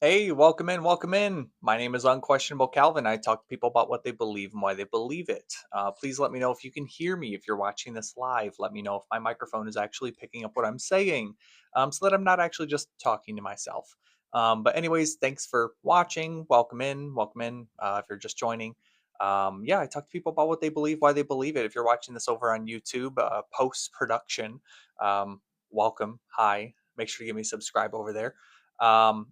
Hey, welcome in, welcome in. My name is Unquestionable Calvin. I talk to people about what they believe and why they believe it. Please let me know if you can hear me if you're watching this live. Let me know if my microphone is actually picking up what I'm saying, so that I'm not actually just talking to myself. But anyways, thanks for watching. Welcome in, welcome in. If you're just joining, yeah, I talk to people about what they believe, why they believe it. If you're watching this over on YouTube, post production, welcome. Hi. Make sure you give me a subscribe over there.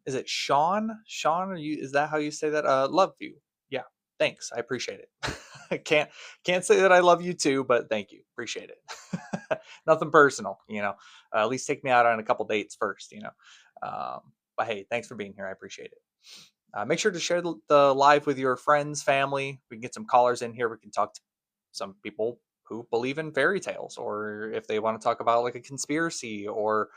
Is it Sean? Sean, is that how you say that? Love you. Yeah. Thanks. I appreciate it. I can't say that I love you too, but thank you. Appreciate it. Nothing personal, at least take me out on a couple dates first, but hey, thanks for being here. I appreciate it. Make sure to share the live with your friends, family. We can get some callers in here. We can talk to some people who believe in fairy tales, or if they want to talk about like a conspiracy, or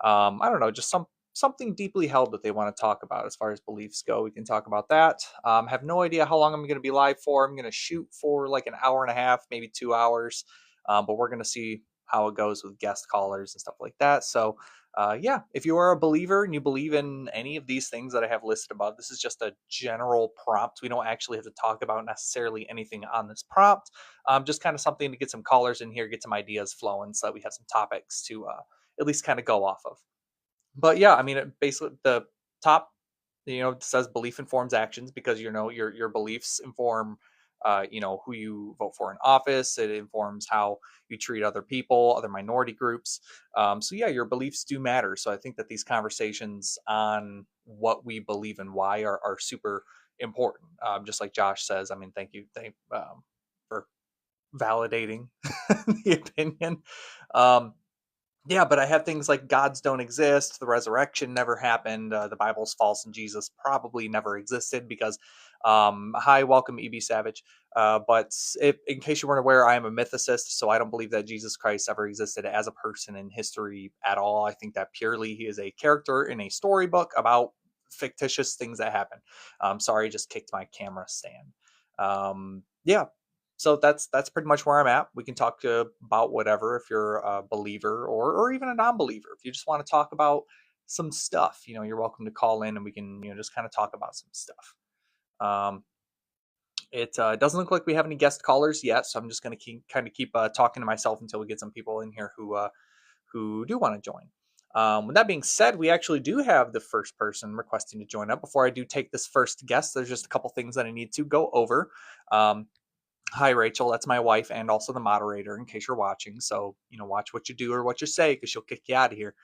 I don't know, just something deeply held that they want to talk about as far as beliefs go. We can talk about that. Have no idea how long I'm going to be live for. I'm going to shoot for like an hour and a half, maybe 2 hours, but we're going to see how it goes with guest callers and stuff like that. So yeah, if you are a believer and you believe in any of these things that I have listed above, this is just a general prompt. We don't actually have to talk about necessarily anything on this prompt. Just kind of something to get some callers in here, get some ideas flowing, so that we have some topics to at least kind of go off of. But yeah, I mean, basically the top, says belief informs actions, because your beliefs inform, who you vote for in office. It informs how you treat other people, other minority groups. So yeah, your beliefs do matter. So I think that these conversations on what we believe and why are super important. Just like Josh says, I mean, thank for validating the opinion. Um, yeah, but I have things like gods don't exist, the resurrection never happened, the Bible's false, and Jesus probably never existed because, hi, welcome, EB Savage. But in case you weren't aware, I am a mythicist, so I don't believe that Jesus Christ ever existed as a person in history at all. I think that purely he is a character in a storybook about fictitious things that happen. Sorry, just kicked my camera stand. Yeah, so that's pretty much where I'm at. We can talk about whatever if you're a believer or even a non-believer. If you just want to talk about some stuff, you're welcome to call in and we can just kind of talk about some stuff. Um, it doesn't look like we have any guest callers yet, so I'm just going to keep talking to myself until we get some people in here who do want to join. With that being said, we actually do have the first person requesting to join up. Before I do take this first guest, there's just a couple things that I need to go over. Hi, Rachel. That's my wife and also the moderator, in case you're watching. So, watch what you do or what you say, because she'll kick you out of here.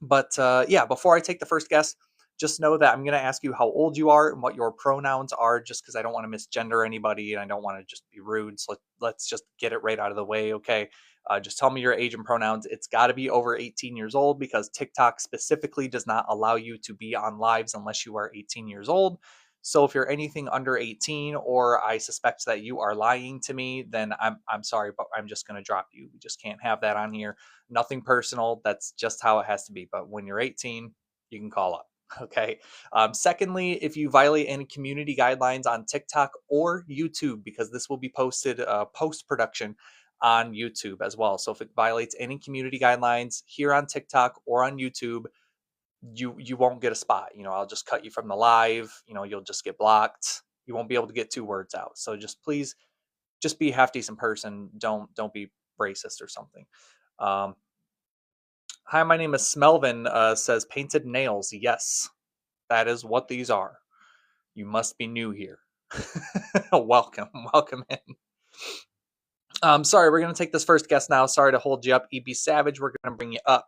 But yeah, before I take the first guest, just know that I'm going to ask you how old you are and what your pronouns are, just because I don't want to misgender anybody and I don't want to just be rude. So let's just get it right out of the way. Okay. Just tell me your age and pronouns. It's got to be over 18 years old, because TikTok specifically does not allow you to be on lives unless you are 18 years old. So if you're anything under 18, or I suspect that you are lying to me, then I'm sorry, but I'm just going to drop you. We just can't have that on here. Nothing personal. That's just how it has to be. But when you're 18, you can call up. Okay. Secondly, if you violate any community guidelines on TikTok or YouTube, because this will be posted post production on YouTube as well. So if it violates any community guidelines here on TikTok or on YouTube, you won't get a spot. I'll just cut you from the live. You'll just get blocked. You won't be able to get 2 words out. So just please, just be a half decent person. Don't be racist or something. Hi, my name is Smelvin. Says painted nails. Yes, that is what these are. You must be new here. welcome in. Sorry, we're going to take this first guest now. Sorry to hold you up, EB Savage. We're going to bring you up.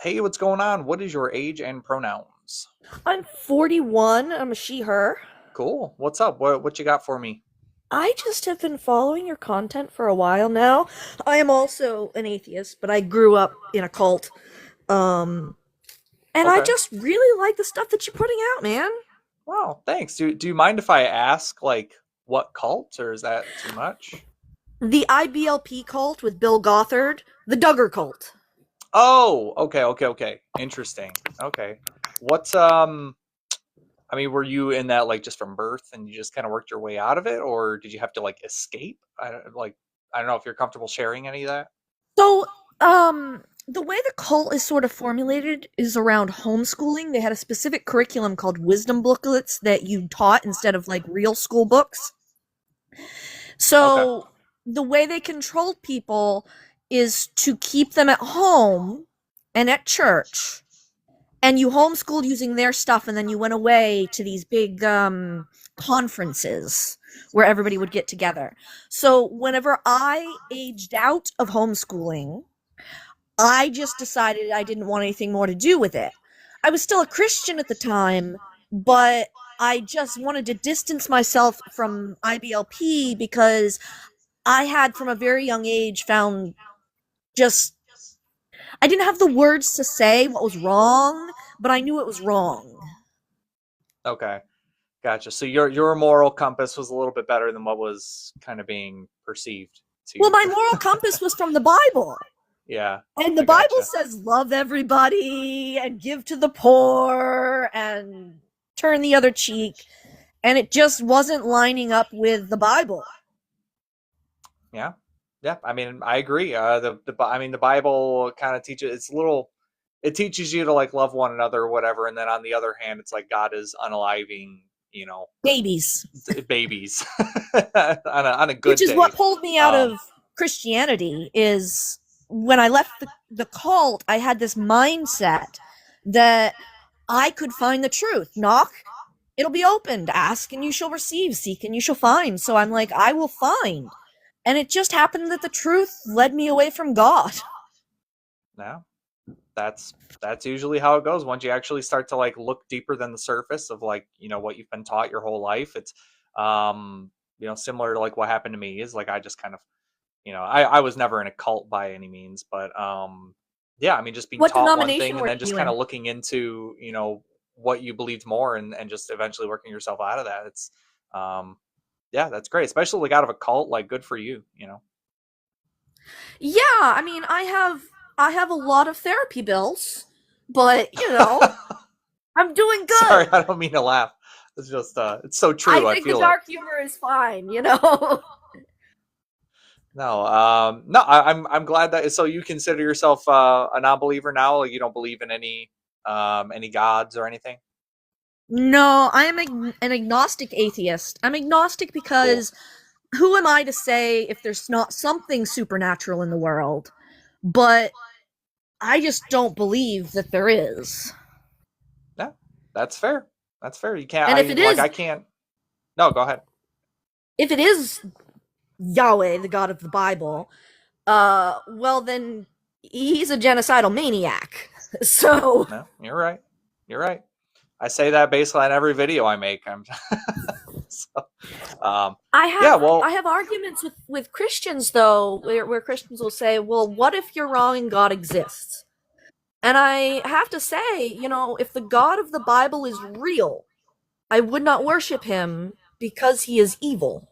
Hey, what's going on? What is your age and pronouns? I'm 41. I'm a she, her. Cool. What's up? What you got for me? I just have been following your content for a while now. I am also an atheist, but I grew up in a cult. Um, and I Okay. just really like the stuff that you're putting out, man. Wow, thanks. Do you mind if I ask, like, what cult, or is that too much? The IBLP cult with Bill Gothard, the Duggar cult. Oh, okay. Interesting. Okay. What's I mean, were you in that like just from birth and you just kind of worked your way out of it, or did you have to like escape? I don't know if you're comfortable sharing any of that. So, um, the way the cult is sort of formulated is around homeschooling. They had a specific curriculum called wisdom booklets that you taught instead of like real school books. Okay. So the way they controlled people is to keep them at home and at church. And you homeschooled using their stuff, and then you went away to these big conferences where everybody would get together. So whenever I aged out of homeschooling, I just decided I didn't want anything more to do with it. I was still a Christian at the time, but I just wanted to distance myself from IBLP because I had from a very young age found just I didn't have the words to say what was wrong, but I knew it was wrong. Okay. Gotcha. So your moral compass was a little bit better than what was kind of being perceived to Well, you. my moral compass was from the Bible. Yeah, And the I Bible gotcha. says love everybody and give to the poor and turn the other cheek. And it just wasn't lining up with the Bible. Yeah, yeah. I mean, I agree. I mean, the Bible kind of teaches. It's a little. It teaches you to like love one another or whatever, and then on the other hand, it's like God is unaliving, Babies. babies on a Which good is what day. pulled me out Um, of Christianity is when I left the cult, I had this mindset that I could find the truth. Knock, it'll be opened. Ask and you shall receive. Seek and you shall find. So I'm like, I will find. And it just happened that the truth led me away from God. no, that's usually how it goes. Once you actually start to like look deeper than the surface of like what you've been taught your whole life, it's similar to like what happened to me is like I just kind of I was never in a cult by any means, but yeah, I mean, just being What taught one thing denomination and were then just you kind in? of looking into, what you believed more and just eventually working yourself out of that. It's, yeah, that's great. Especially like out of a cult, like good for you. Yeah, I mean, I have a lot of therapy bills, but I'm doing Sorry, good. I don't mean to laugh. It's just, it's so I true. I think the feel it. dark humor is fine. No, no, I'm glad that, so you consider yourself, a non-believer now. Like you don't believe in any gods or anything. No, I am an agnostic atheist. I'm agnostic Cool. because who am I to say if there's not something supernatural in the world? But I just don't believe that there is. Yeah, that's fair. That's fair. You can't. And I like. I can't. No, go ahead. if it is Yahweh, the God of the Bible, well then he's a genocidal maniac. So No, you're right. You're right. I say that basically on every video I make. I'm so, um, I have yeah. I Well, have arguments with Christians though, where Christians will say, "Well, what if you're wrong and God exists?" And I have to say, if the God of the Bible is real, I would not worship him because he is evil.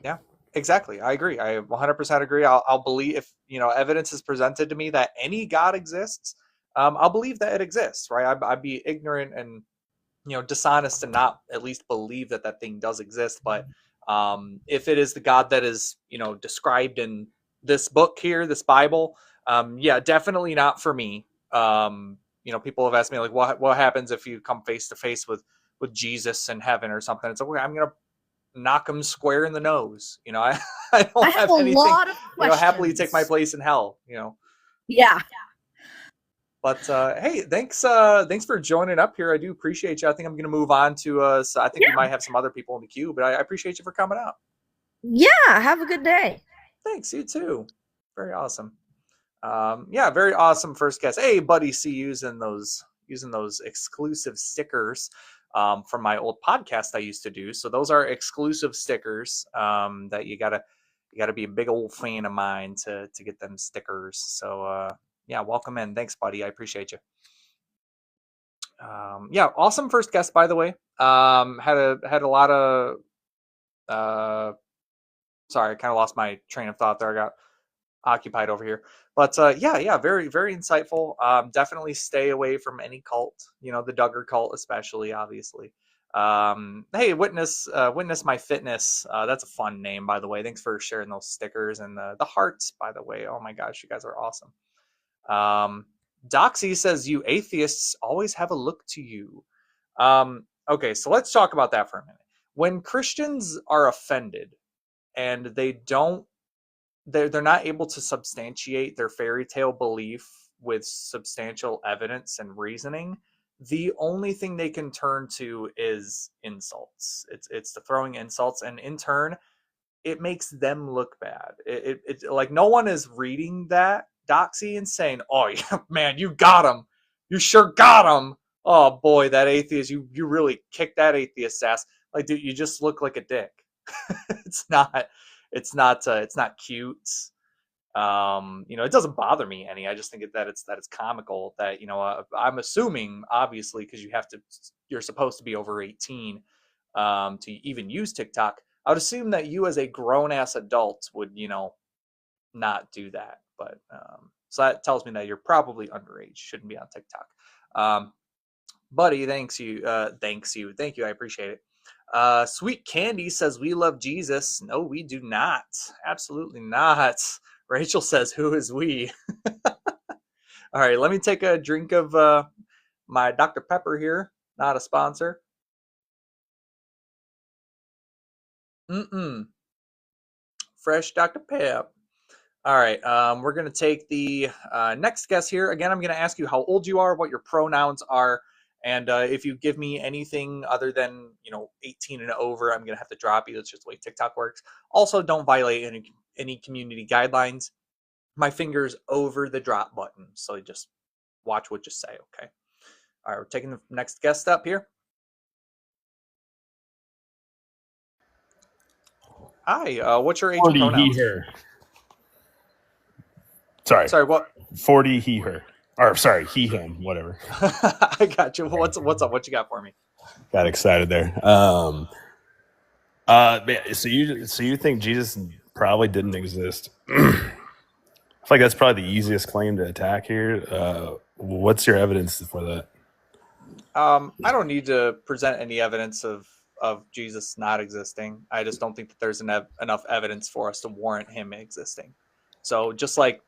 yeah, exactly. I agree. I 100% agree. I'll believe if evidence is presented to me that any God exists. I'll believe that it exists. Right. I'd be ignorant and dishonest to not at least believe that that thing does exist. But if it is the God that is described in this book here, this Bible, yeah, definitely not for me. People have asked me like, what happens if you come face to face with Jesus in heaven or something? It's like, okay, I'm gonna knock him square in the nose. I I I don't have have a anything. lot of Happily take my questions. place in hell. Yeah. But hey, thanks for joining up here. I do appreciate you. I think I'm going to move on to so I think we Yeah. might have some other people in the queue, but I appreciate you for coming out. Yeah, have a good day. Thanks, you too. Very awesome. Yeah, very awesome first guest. Hey, buddy, see you using those exclusive stickers from my old podcast I used to do. So those are exclusive stickers that you gotta be a big old fan of mine to get them stickers. So yeah, welcome in. Thanks, buddy. I appreciate you. Yeah, awesome first guest, by the way. Had a lot of uh, sorry, I kind of lost my train of thought there. I got occupied over here, but yeah, yeah, very very insightful. Definitely stay away from any cult. The Duggar cult, especially, obviously. Hey, witness my fitness. That's a fun name, by the way. Thanks for sharing those stickers and the hearts, by the way. Oh my gosh, you guys are awesome. Um, Doxy says you atheists always have a look to you. Okay, so let's talk about that for a minute. When Christians are offended and they're not able to substantiate their fairy tale belief with substantial evidence and reasoning, the only thing they can turn to is insults. It's the throwing insults, and in turn it makes them look bad. Like no one is reading that doxy and saying, "Oh yeah, man, you got him. You sure got him. Oh boy, that atheist. You really kicked that atheist's ass." Like, dude, you just look like a dick. it's not. It's not cute. It doesn't bother me any. I just think that it's comical that I'm assuming obviously because you're supposed to be over 18 to even use TikTok. I would assume that you as a grown ass adult would not do that, but so that tells me that you're probably underage, shouldn't be on TikTok. Buddy, thank you, I appreciate it. Sweet Candy says we love Jesus. No, we do not. Absolutely not. Rachel says, who is we? All right, let me take a drink of my Dr. Pepper here. Not a sponsor. Fresh Dr. Pep. All right, we're going to take the next guess here. Again, I'm going to ask you how old you are, what your pronouns are, and if you give me anything other than 18 and over, I'm going to have to drop you. That's just the way TikTok works. Also, don't violate any community guidelines. My finger's over the drop button, so just watch what you say, okay? All right, we're taking the next guest up here. Hi, what's your age and 40 pronouns? he, her. Sorry, what? 40 he, her. Or sorry, he, him, whatever. I got you. What's up? What you got for me? Got excited there. So you think Jesus probably didn't exist? I feel like that's probably the easiest claim to attack here. What's your evidence for that? I don't need to present any evidence of Jesus not existing. I just don't think that there's enough evidence for us to warrant him existing. So just like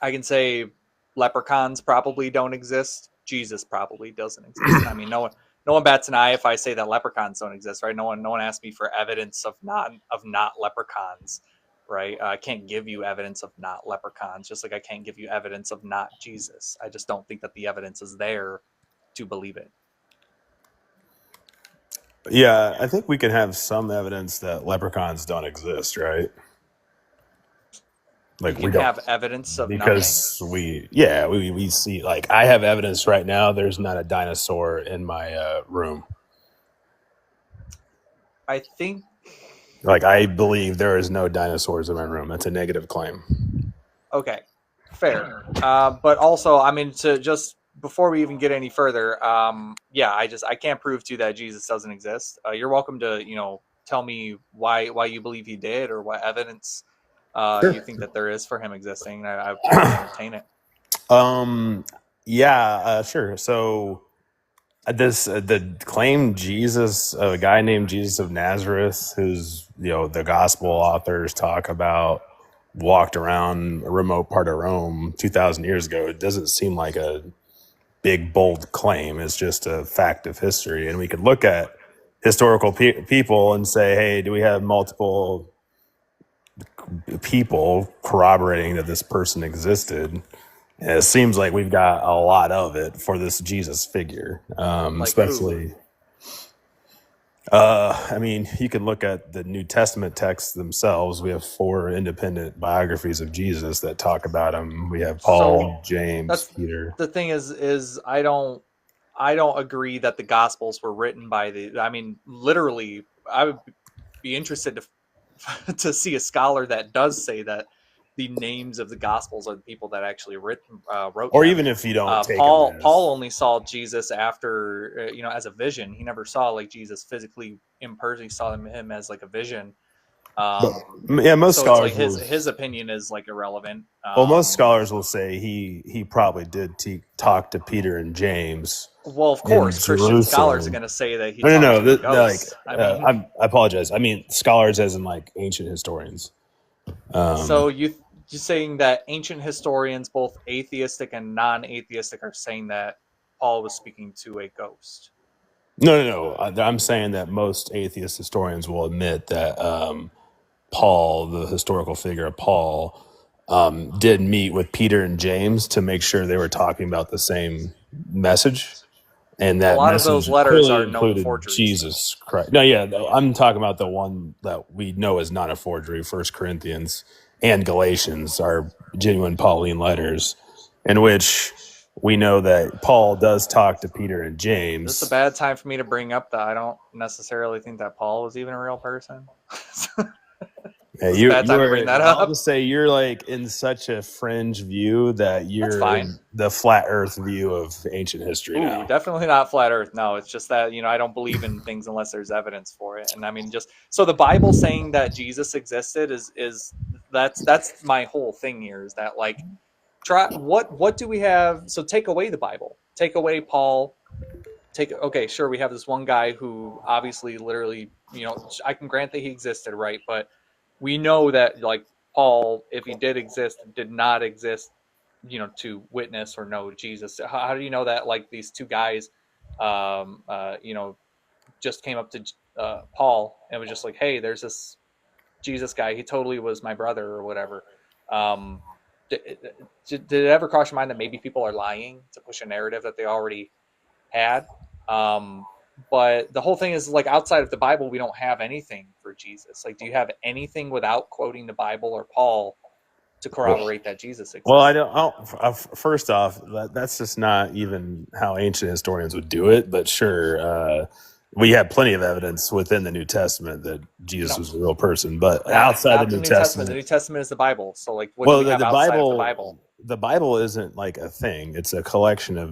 I can say leprechauns probably don't exist, Jesus probably doesn't exist. I mean, no one bats an eye if I say that leprechauns don't exist, right? No one asks me for evidence of not leprechauns, right? I can't give you evidence of not leprechauns, just like I can't give you evidence of not Jesus. I just don't think that the evidence is there to believe it. Yeah, I think we can have some evidence that leprechauns don't exist, right? We Like we can don't, have evidence of nothing. because we see, like, I have evidence right now there's not a dinosaur in my room. I think Like, I believe there is no dinosaurs in my room. That's a negative claim. okay, fair. But also, I mean, to just before we even get any further, I can't prove to you that Jesus doesn't exist. You're welcome to tell me why you believe he did or what evidence you think that there is for him existing. I would entertain it. Sure. So the claim Jesus, a guy named Jesus of Nazareth, who's the gospel authors talk about, walked around a remote part of Rome 2,000 years ago. It doesn't seem like a big bold claim. It's just a fact of history, and we could look at historical people and say, hey, do we have multiple people corroborating that this person existed? And it seems like we've got a lot of it for this Jesus figure, Like especially. I mean, you can look at the New Testament texts themselves. We have 4 independent biographies of Jesus that talk about him. We have Paul, James, Peter. The thing is I don't agree that the Gospels were written by I mean, literally, I would be interested to see a scholar that does say that the names of the Gospels are the people that actually wrote Or them. even if you don't take Paul them as... Paul only saw Jesus after as a vision. He never saw like Jesus physically in person. He saw him as like a vision. Yeah, most So it's like scholars will. his opinion is like irrelevant. Well, most scholars will say he probably did talk to Peter and James Well, of in course, Christian scholars are Jerusalem. going to say that he No, no, talked no. to a Like, ghost. I mean, I apologize. I mean scholars, as in like ancient historians. so you're saying that ancient historians, both atheistic and non-atheistic, are saying that Paul was speaking to a ghost. No, no, no. I'm saying that most atheist historians will admit that Paul, the historical figure of Paul, did meet with Peter and James to make sure they were talking about the same message. And A that lot of those message letters clearly are known included forgeries, though. Jesus Christ. No, yeah, I'm talking about the one that we know is not a forgery. First Corinthians and Galatians are genuine Pauline letters, in which we know that Paul does talk to Peter and Is this a James. bad time for me to bring up that I don't necessarily think that Paul was even a real person? Yeah, Is this a bad time to bring are. that I'll up? just say you're like in such a fringe view that That's you're fine. in the flat Earth view of ancient history Ooh, now. definitely not flat Earth. No, it's just that I don't believe in things unless there's evidence for it. And I mean, just so the Bible saying that Jesus existed is that's my whole thing here. Is that like try what do we have? So take away the Bible, take away Paul. Okay, sure, we have this one guy who obviously, literally, I can grant that he existed, right? But we know that like Paul, if he did exist, did not exist to witness or know Jesus. How do you know that like these two guys just came up to Paul and was just like, hey, there's this Jesus guy, he totally was my brother or whatever. um did it ever cross your mind that maybe people are lying to push a narrative that they already had? But the whole thing is like outside of the Bible, we don't have anything for Jesus. Like, do you have anything without quoting the Bible or Paul to corroborate that Jesus exists? Well, I don't. First off, that's just not even how ancient historians would do it. But sure, we have plenty of evidence within the New Testament that Jesus was a real person. But outside Not the the New New Testament. The Testament, New Testament is the Bible. So, like, what well, do we have the outside of the Bible, Bible? the Bible isn't like a thing. It's a collection of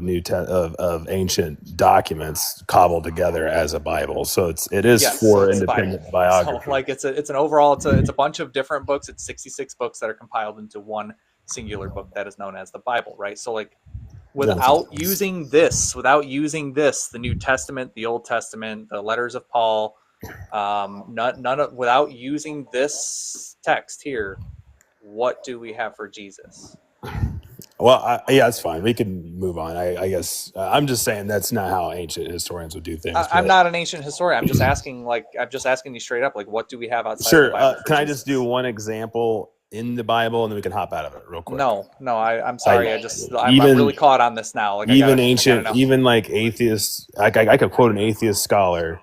of ancient documents cobbled together as a Bible. So it is Yes, so for it's the Bible. independent biography. So, like, it's an overall. It's a bunch of different books. It's 66 books that are compiled into one singular book that is known as the Bible, right? So, like, without using this, the New Testament, the Old Testament, the letters of Paul, without using this text here, what do we have for Jesus? Well, yeah, it's fine. We can move on. I guess I'm just saying that's not how ancient historians would do things. I'm not an ancient historian. I'm just asking you straight up, like, what do we have outside of the Sure. Bible for Can I Jesus? just do one example in the Bible, and then we can hop out of it real quick? No, I'm sorry. I'm really caught on this now. Like, even like atheists, I could quote an atheist scholar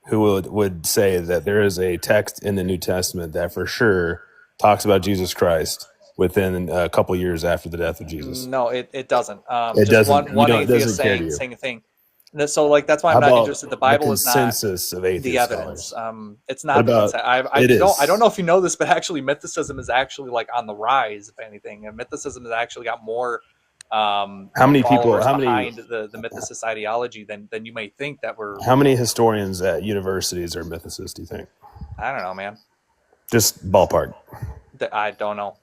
who would say that there is a text in the New Testament that for sure talks about Jesus Christ within a couple years after the death of Jesus. No, it doesn't. It just doesn't. one It atheist doesn't care to you. saying a thing. So, like, that's why How I'm not about interested. The Bible is not consensus of atheist the evidence. scholars? It's not the about- consensus. I don't know if you know this, but actually, mythicism is actually like on the rise. If anything, and mythicism has actually got more. How many people? behind the mythicist ideology than you may think that we're? How many historians at universities are mythicists, do you think? I don't know, man. Just ballpark. I don't know.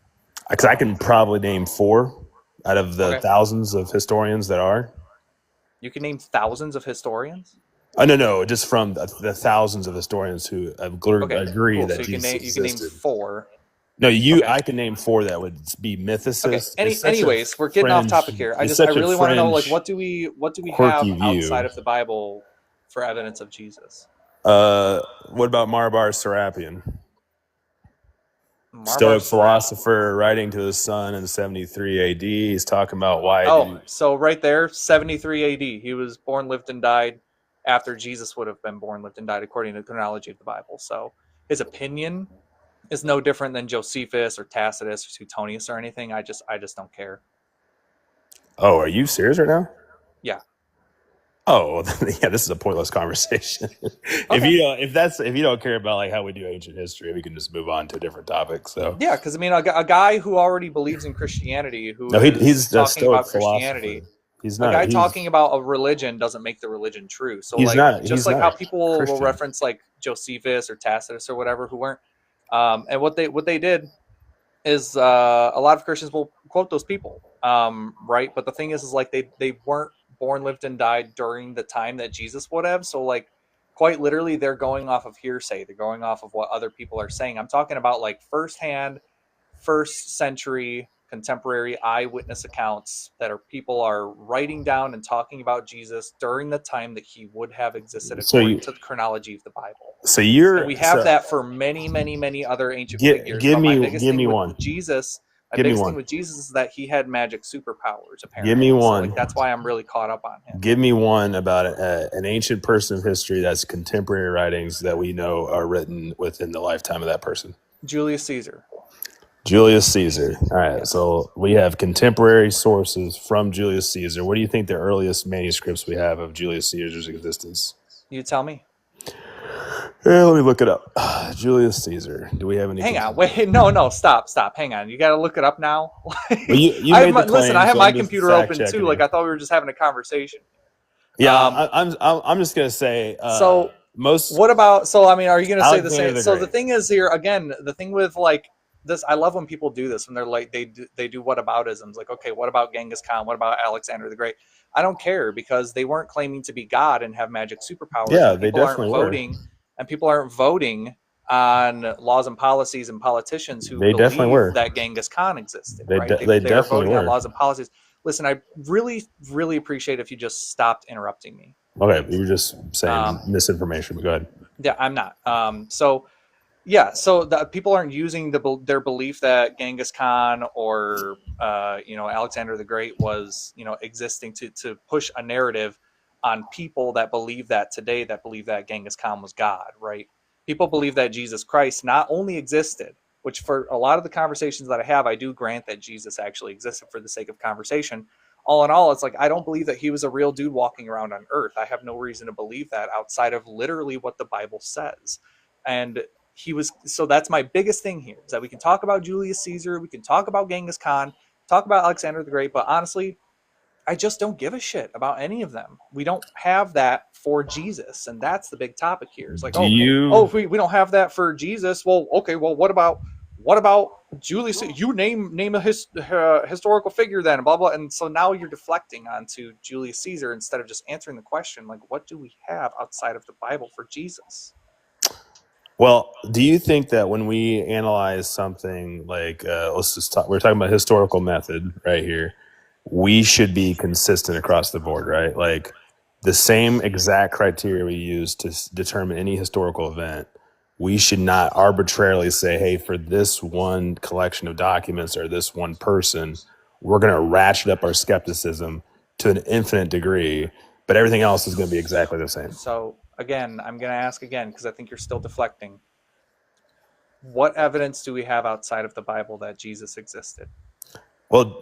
Because I can probably name 4 out of the thousands of historians that are. You can name thousands of historians. Oh, no, just from the thousands of historians who agree cool. that So Jesus existed. You can name 4. No, I can name 4 that would be mythicists. Okay. Anyways, we're getting off topic here. I really want to know, like, what do we have outside of the Bible for evidence of Jesus? What about Marbar Serapion? Stoic philosopher writing to his son in 73 AD. He's talking about why. So right there, 73 AD. He was born, lived, and died after Jesus would have been born, lived, and died, according to the chronology of the Bible. So his opinion is no different than Josephus or Tacitus or Suetonius or anything. I just don't care. Oh, are you serious right now? Yeah. Oh, yeah. This is a pointless conversation. If you don't care about like how we do ancient history, we can just move on to a different topic. So yeah, because I mean, a guy who already believes in Christianity, he's talking about Christianity. Philosopher. He's not. A guy talking about a religion doesn't make the religion true. So how people will reference like Josephus or Tacitus or whatever, who weren't And what they did is a lot of Christians will quote those people, right? But the thing is like they weren't born, lived, and died during the time that Jesus would have. So like quite literally, they're going off of hearsay. They're going off of what other people are saying. I'm talking about like firsthand, first century contemporary eyewitness accounts that are people are writing down and talking about Jesus during the time that he would have existed So according you, to the chronology of the Bible. so And you're we have so that for many, many, many other ancient figures. give But my me biggest thing with one. Jesus, my Give me biggest thing one. with Jesus is that he had magic superpowers, Give me apparently. So one. like that's why I'm really caught up on him. Give me one about an ancient person of history that's contemporary writings that we know are written within the lifetime of that person. Julius Caesar. Julius Caesar. All right. Yes. So we have contemporary sources from Julius Caesar. What do you think the earliest manuscripts we have of Julius Caesar's existence? You tell me. Let me look it up. Julius Caesar. Do we have any? Hang on. Wait. No. Stop. Hang on. You got to look it up now. Well, you made the claim, listen, I have so my I'm just computer open fact-checking too. you. Like I thought we were just having a conversation. Yeah, I'm just gonna say. So most. What about? So I mean, are you going to say the Alexander same? the So Great. the thing is here again. The thing with like this, I love when people do this when they're like they do whataboutisms. Like, okay, what about Genghis Khan? What about Alexander the Great? I don't care because they weren't claiming to be God and have magic superpowers, Yeah, and they definitely were. people aren't voting on laws and policies and politicians who They definitely believe were. that Genghis Khan existed. They Right? they They are definitely voting on were. laws and policies. Listen, I really really appreciate if you just stopped interrupting me. Okay, Please. you were just saying misinformation. But go ahead. Yeah, I'm not. So yeah, so the people aren't using their belief that Genghis Khan or Alexander the Great was existing to push a narrative on people that believe that today, that believe that Genghis Khan was God, right? People believe that Jesus Christ not only existed, which for a lot of the conversations that I have, I do grant that Jesus actually existed for the sake of conversation. All in all, it's like I don't believe that he was a real dude walking around on Earth. I have no reason to believe that outside of literally what the Bible says. And he was, so that's my biggest thing here, is that we can talk about Julius Caesar, we can talk about Genghis Khan, talk about Alexander the Great, but honestly, I just don't give a shit about any of them. We don't have that for Jesus, and that's the big topic here. It's like, Do you? if we don't have that for Jesus, well, okay, well, what about Julius? You name a historical figure then, blah blah. And so now you're deflecting onto Julius Caesar instead of just answering the question, like, what do we have outside of the Bible for Jesus? Well, do you think that when we analyze something like, let's just talk, we're talking about historical method right here, we should be consistent across the board, right? Like the same exact criteria we use to determine any historical event, we should not arbitrarily say, hey, for this one collection of documents or this one person, we're going to ratchet up our skepticism to an infinite degree, but everything else is going to be exactly the same. So again, I'm going to ask again because I think you're still deflecting. What evidence do we have outside of the Bible that Jesus existed? Well,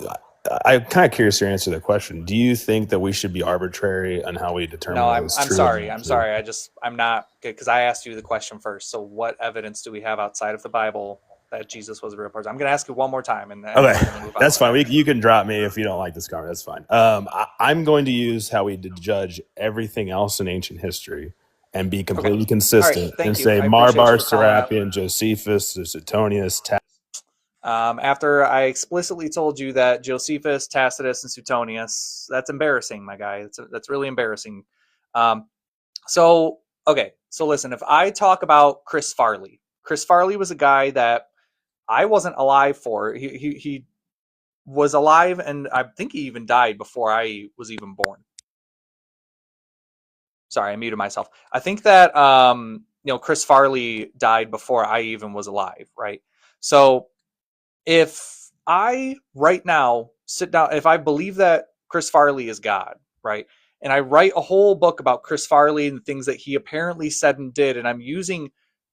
I'm kind of curious your answer to the question. Do you think that we should be arbitrary on how we determine? No, I'm sorry. I'm not, because I asked you the question first. So what evidence do we have outside of the Bible that Jesus was a real person? I'm going to ask you one more time. And okay, that's fine. You can drop me if you don't like this comment. That's fine. I'm going to use how we judge everything else in ancient history and be completely consistent and say Marbar, Serapion, Josephus, Suetonius, after I explicitly told you that Josephus, Tacitus, and Suetonius, that's embarrassing, my guy. That's really embarrassing. So listen, if I talk about Chris Farley was a guy that I wasn't alive for. He was alive, and I think he even died before I was even born. Sorry, I muted myself. I think that Chris Farley died before I even was alive, right? So if I right now sit down, if I believe that Chris Farley is God, right, and I write a whole book about Chris Farley and the things that he apparently said and did, and I'm using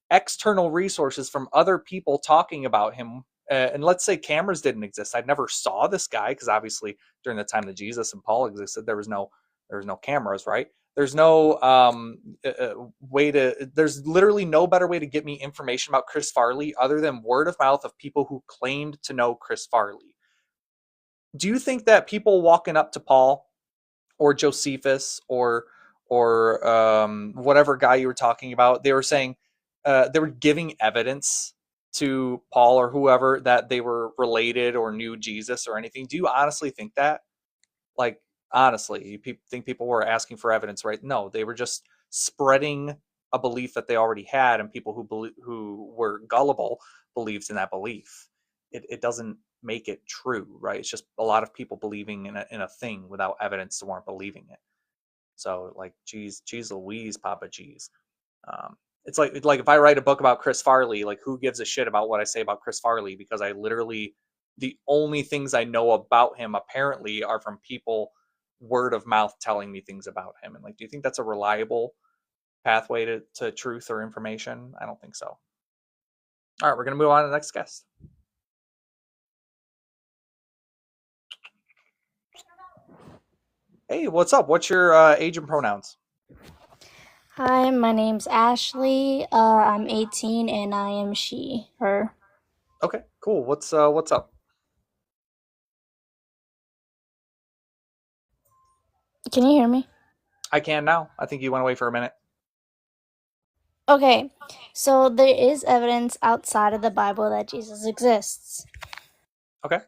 external resources from other people talking about him, and let's say cameras didn't exist, I never saw this guy because obviously during the time that Jesus and Paul existed, there was no cameras, right? There's no there's literally no better way to get me information about Chris Farley other than word of mouth of people who claimed to know Chris Farley. Do you think that people walking up to Paul or Josephus or whatever guy you were talking about, they were saying, they were giving evidence to Paul or whoever that they were related or knew Jesus or anything? Do you honestly think that? Like, honestly, you think people were asking for evidence, right? No, they were just spreading a belief that they already had, and people who were gullible believed in that belief. It doesn't make it true, right? It's just a lot of people believing in a thing without evidence to warrant believing it. So, like, geez Louise, Papa Geez. It's like if I write a book about Chris Farley, like, who gives a shit about what I say about Chris Farley? Because I literally, the only things I know about him apparently are from people word of mouth telling me things about him. And, like, do you think that's a reliable pathway to truth or information? I don't think so. All right, we're gonna move on to the next guest. Hey, what's up? What's your age and pronouns? Hi, my name's Ashley. I'm 18 and I am she, her. Okay, cool. What's up? Can you hear me? I can now. I think you went away for a minute. Okay, so there is evidence outside of the Bible that Jesus exists. Okay.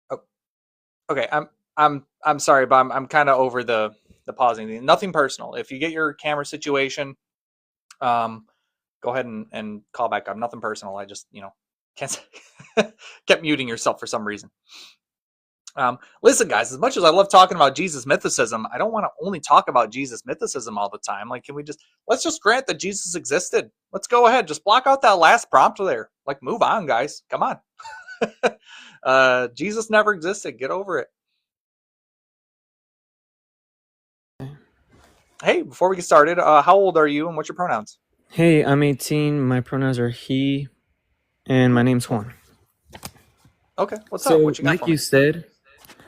Oh, okay. I'm sorry, but I'm kind of over the pausing thing. Nothing personal. If you get your camera situation, go ahead and call back up. Nothing personal. I just, can't kept muting yourself for some reason. Listen, guys, as much as I love talking about Jesus mythicism, I don't want to only talk about Jesus mythicism all the time. Like, let's just grant that Jesus existed. Let's go ahead. Just block out that last prompt there. Like, move on, guys. Come on. Jesus never existed. Get over it. Hey, before we get started, how old are you and what's your pronouns? Hey, I'm 18. My pronouns are he, and my name's Juan. Okay, what's So, up? What you got for me?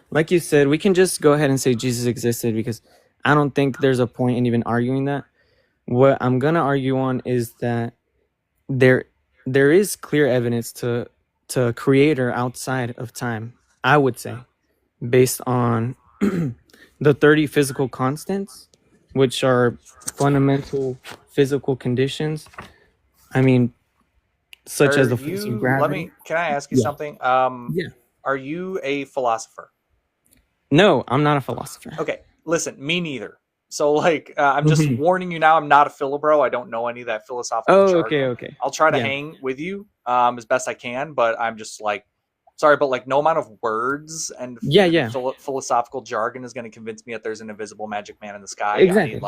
like you said, we can just go ahead and say Jesus existed because I don't think there's a point in even arguing that. What I'm gonna argue on is that there is clear evidence to a creator outside of time, I would say, based on the 30 physical constants, which are fundamental physical conditions. I mean, such as the force of gravity. Can I ask you Yeah. something? Yeah. Are you a philosopher? No, I'm not a philosopher. Okay, listen, me neither. So, like, I'm just warning you now. I'm not a philobro. I don't know any of that philosophical Oh, jargon. okay. I'll try to Yeah. hang with you as best I can, but I'm just like, sorry, but like, no amount of words and Yeah. philosophical jargon is going to convince me that there's an invisible magic man in the sky. Exactly.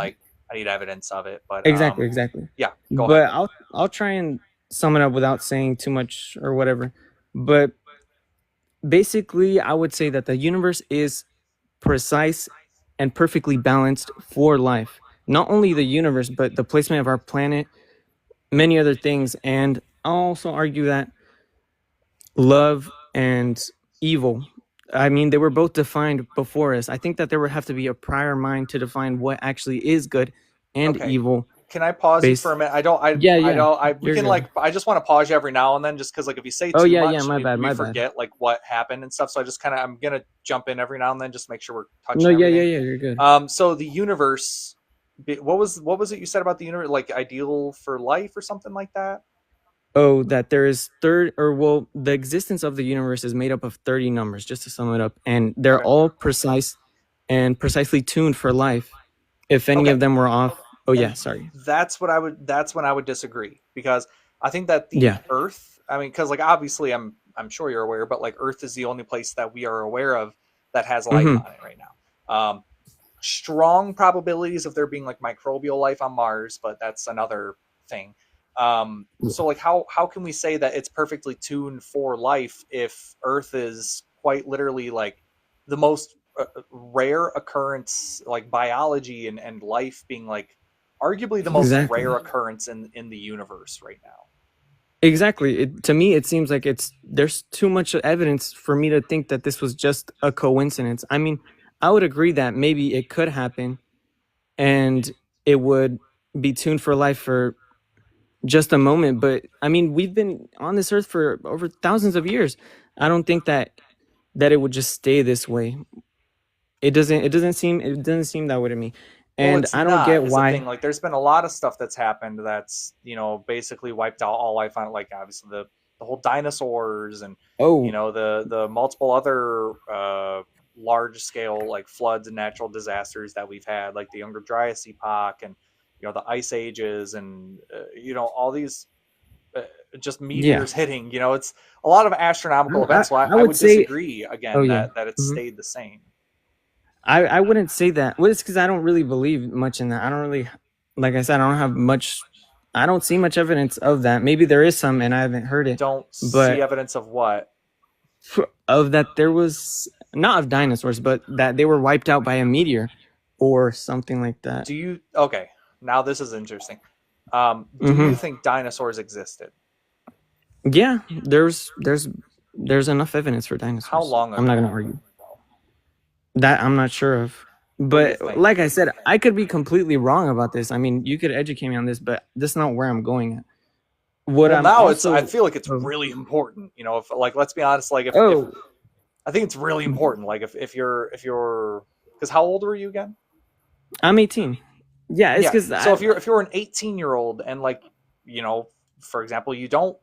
I need evidence of it. But Exactly. yeah, go But ahead. I'll try and sum it up without saying too much or whatever. But basically, I would say that the universe is precise and perfectly balanced for life. Not only the universe, but the placement of our planet, many other things. And I'll also argue that love and evil, I mean, they were both defined before us. I think that there would have to be a prior mind to define what actually is good and Okay. evil. Can I pause you for a minute? We You're can good. like, I just want to pause you every now and then, just because like if you say Oh, too yeah, much, my bad. forget like what happened and stuff. So I'm gonna jump in every now and then, just to make sure we're touching. No, everything. yeah, you're good. So the universe, what was it you said about the universe? Like, ideal for life or something like that? Oh, that there is the existence of the universe is made up of 30 numbers, just to sum it up, and they're Okay. all precise and precisely tuned for life. If any Okay. of them were off, sorry. That's when I would disagree, because I think that the Yeah. Earth, I mean, because like obviously I'm sure you're aware, but like Earth is the only place that we are aware of that has life Mhm. on it right now. Strong probabilities of there being like microbial life on Mars, but that's another thing. So like how can we say that it's perfectly tuned for life if Earth is quite literally like the most rare occurrence, like biology and life being like arguably the most Exactly. rare occurrence in the universe right now? Exactly. To me, it seems like there's too much evidence for me to think that this was just a coincidence. I mean, I would agree that maybe it could happen, and it would be tuned for life for just a moment. But I mean, we've been on this earth for over thousands of years. I don't think that it would just stay this way. It doesn't seem that way to me. Well, And it's I don't not get is the thing. why. Like, there's been a lot of stuff that's happened that's basically wiped out all life on it. Like, obviously the whole dinosaurs and Oh, the multiple other large scale like floods and natural disasters that we've had, like the Younger Dryas epoch and the ice ages and all these uh, just yeah. meteors hitting. It's a lot of astronomical I, events. So I I would would say, disagree oh again yeah. that it Mhm. stayed the same. I wouldn't say that. Well, it's because I don't really believe much in that. I don't really, like I said, I don't have much. I don't see much evidence of that. Maybe there is some, and I haven't heard it. Don't see But evidence of what. of that, there was not of dinosaurs, but that they were wiped out by a meteor or something like that. Do you okay? Now this is interesting. Do you Hmm. think dinosaurs existed? Yeah, there's enough evidence for How dinosaurs. long I'm not gonna ago? argue that. I'm not sure of. What do you But think? like I said, I could be completely wrong about this. I mean, you could educate me on this, but that's not where I'm going at. What Well, I'm now I also feel like it's oh, really important. If like let's be honest, like if oh I think it's really important. Like if you're because how old were you again? I'm 18. Yeah, it's Yeah. because So I if you're an 18-year-old and like you know, for example, you don't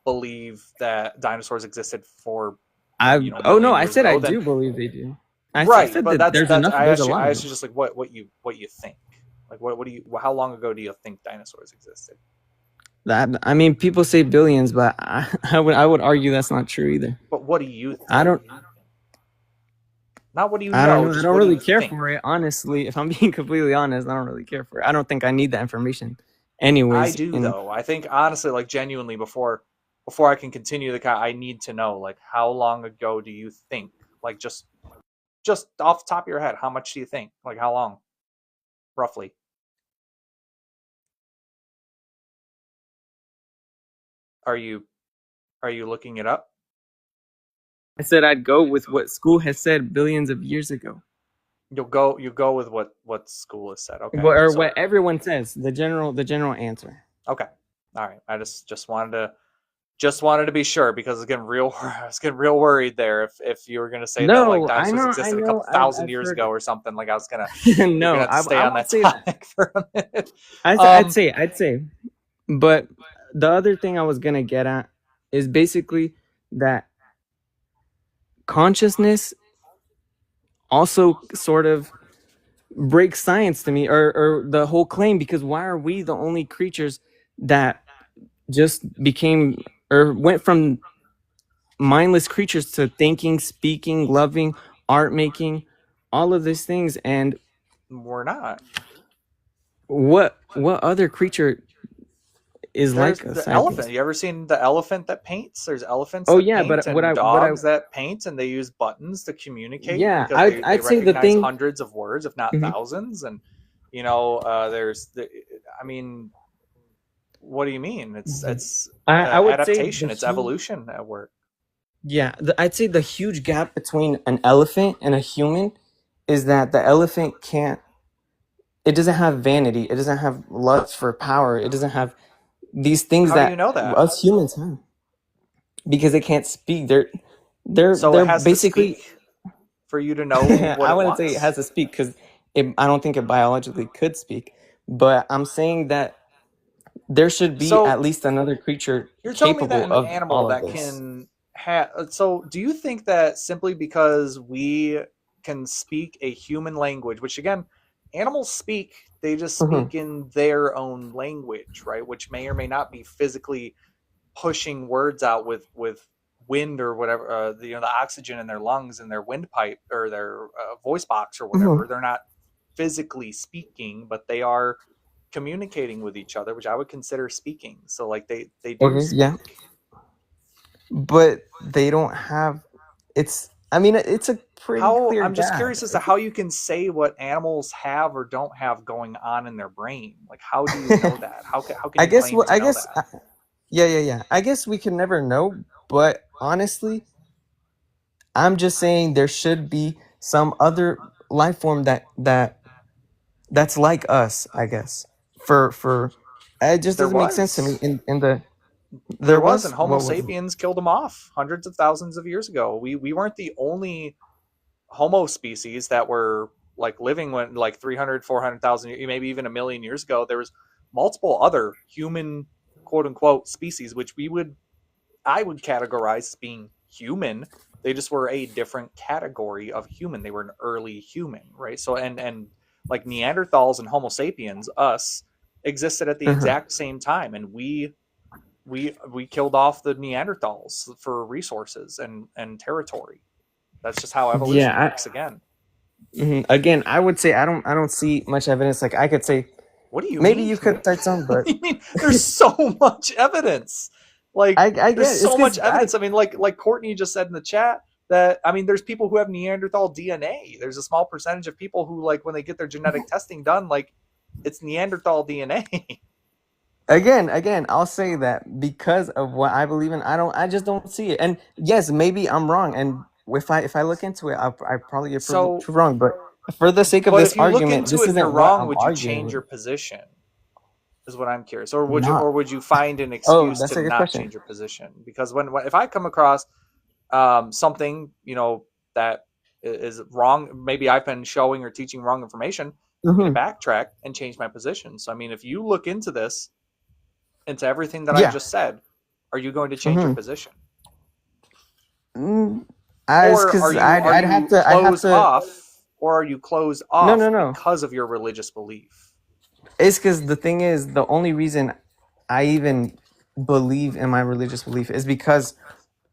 believe that dinosaurs existed for I oh no, million I years said I ago, then do believe they do. I right. said But that that's there's that's enough. I There's a asked you lot I of asked them. you just like what you think. Like what do you how long ago do you think dinosaurs existed? That I mean, people say billions, but I would argue that's not true either. But what do you I think? don't Not what do you I don't know, know. I just don't what do really you care think? for it, honestly. If I'm being completely honest, I don't really care for it. I don't think I need that information, I anyways. do And though. I think honestly, like genuinely, before I can continue I need to know like how long ago do you think? Like just off the top of your head, how much do you think? Like how long, roughly? Are you are you looking it up? I said I'd go with what school has said billions of years ago, You go with what school has said. Okay, or so what everyone says. The general answer. okay, all right. I just wanted to be sure because I was getting real worried there if you were gonna say that like No, I dinosaurs know, I existed a know. couple I've thousand I've years heard ago it. or something. Like we are No, gonna have to stay I on won't that say that. topic for a minute. I'd Um, say, but the other thing I was gonna get at is basically that consciousness also sort of breaks science to me, or the whole claim, because why are we the only creatures that just became or went from mindless creatures to thinking, speaking, loving, art making, all of these things? And we're not. what other creature is There's like us, the I guess? elephant. You ever seen the elephant that paints? There's elephants Oh that yeah, paint but and dogs that paint, and they use buttons to communicate yeah, because I'd they I'd say the recognize thing. hundreds of words, if not Mhm. thousands. And there's the. I mean, what do you mean? It's I would say the adaptation. It's huge, evolution at work. yeah, I'd say the huge gap between an elephant and a human is that the elephant can't. It doesn't have vanity. It doesn't have lust for power. It doesn't have these things How do you that know that? us humans have because they can't speak. They're So it they're has to basically. speak for you to know what I it wouldn't say it wants. has to speak because I don't think it biologically could speak. But I'm saying that there should be at So least another creature you're telling me that capable an of animal all of that this. can have. So do you think that simply because we can speak a human language, which again, animals speak, they just Mhm. speak in their own language, right? Which may or may not be physically pushing words out with wind or whatever, the oxygen in their lungs and their windpipe or their voice box or whatever. Mhm. They're not physically speaking, but they are communicating with each other, which I would consider speaking. So like they do Okay, yeah, speak. but they don't have. It's. I mean, it's a pretty How clear I'm just gap. curious as to how you can say what animals have or don't have going on in their brain. Like, how do you know that? How can I you guess claim what to I know guess. that? Yeah, yeah, yeah. I guess we can never know, but honestly, I'm just saying there should be some other life form that's like us, I guess. For it just There doesn't make sense to me. was, In the there there was, was and Homo what was it? sapiens killed them off hundreds of thousands of years ago. We weren't the only Homo species that were like living when like 300, 400,000, maybe even a million years ago, there was multiple other human quote unquote species, which I would categorize as being human. They just were a different category of human. They were an early human, right? So and like Neanderthals and Homo sapiens, us, existed at the Uh-huh. exact same time, and we killed off the Neanderthals for resources and territory. That's just how evolution Yeah. works. Again, Again, I would say I don't see much evidence. Like I could say what do you maybe mean? you could cite some, What but do you mean? There's so much evidence. Like I there's get it. It's so much because evidence. I mean, like Courtney just said in the chat that I mean, there's people who have Neanderthal DNA. There's a small percentage of people who like when they get their genetic testing done, like it's Neanderthal DNA. again, I'll say that because of what I believe in, I just don't see it. And yes, maybe I'm wrong. And if I look into it, I probably get proven So, wrong. But for the sake of but this if you look argument, into this it and you're isn't what wrong, I'm would you change arguing. your position? Is what I'm curious. Or Not. would you find an Oh, excuse that's to a good not question. change your position? Because when if I come across something that is wrong, maybe I've been showing or teaching wrong information, I'm going Hmm. to backtrack and change my position. So I mean, if you look into this, into everything that I Yeah. just said, are you going to change your Hmm. position, Mm, I or because are I'd have you to closed off, or are you closed no, off no, no. because of your religious belief? It's because the thing is, the only reason I even believe in my religious belief is because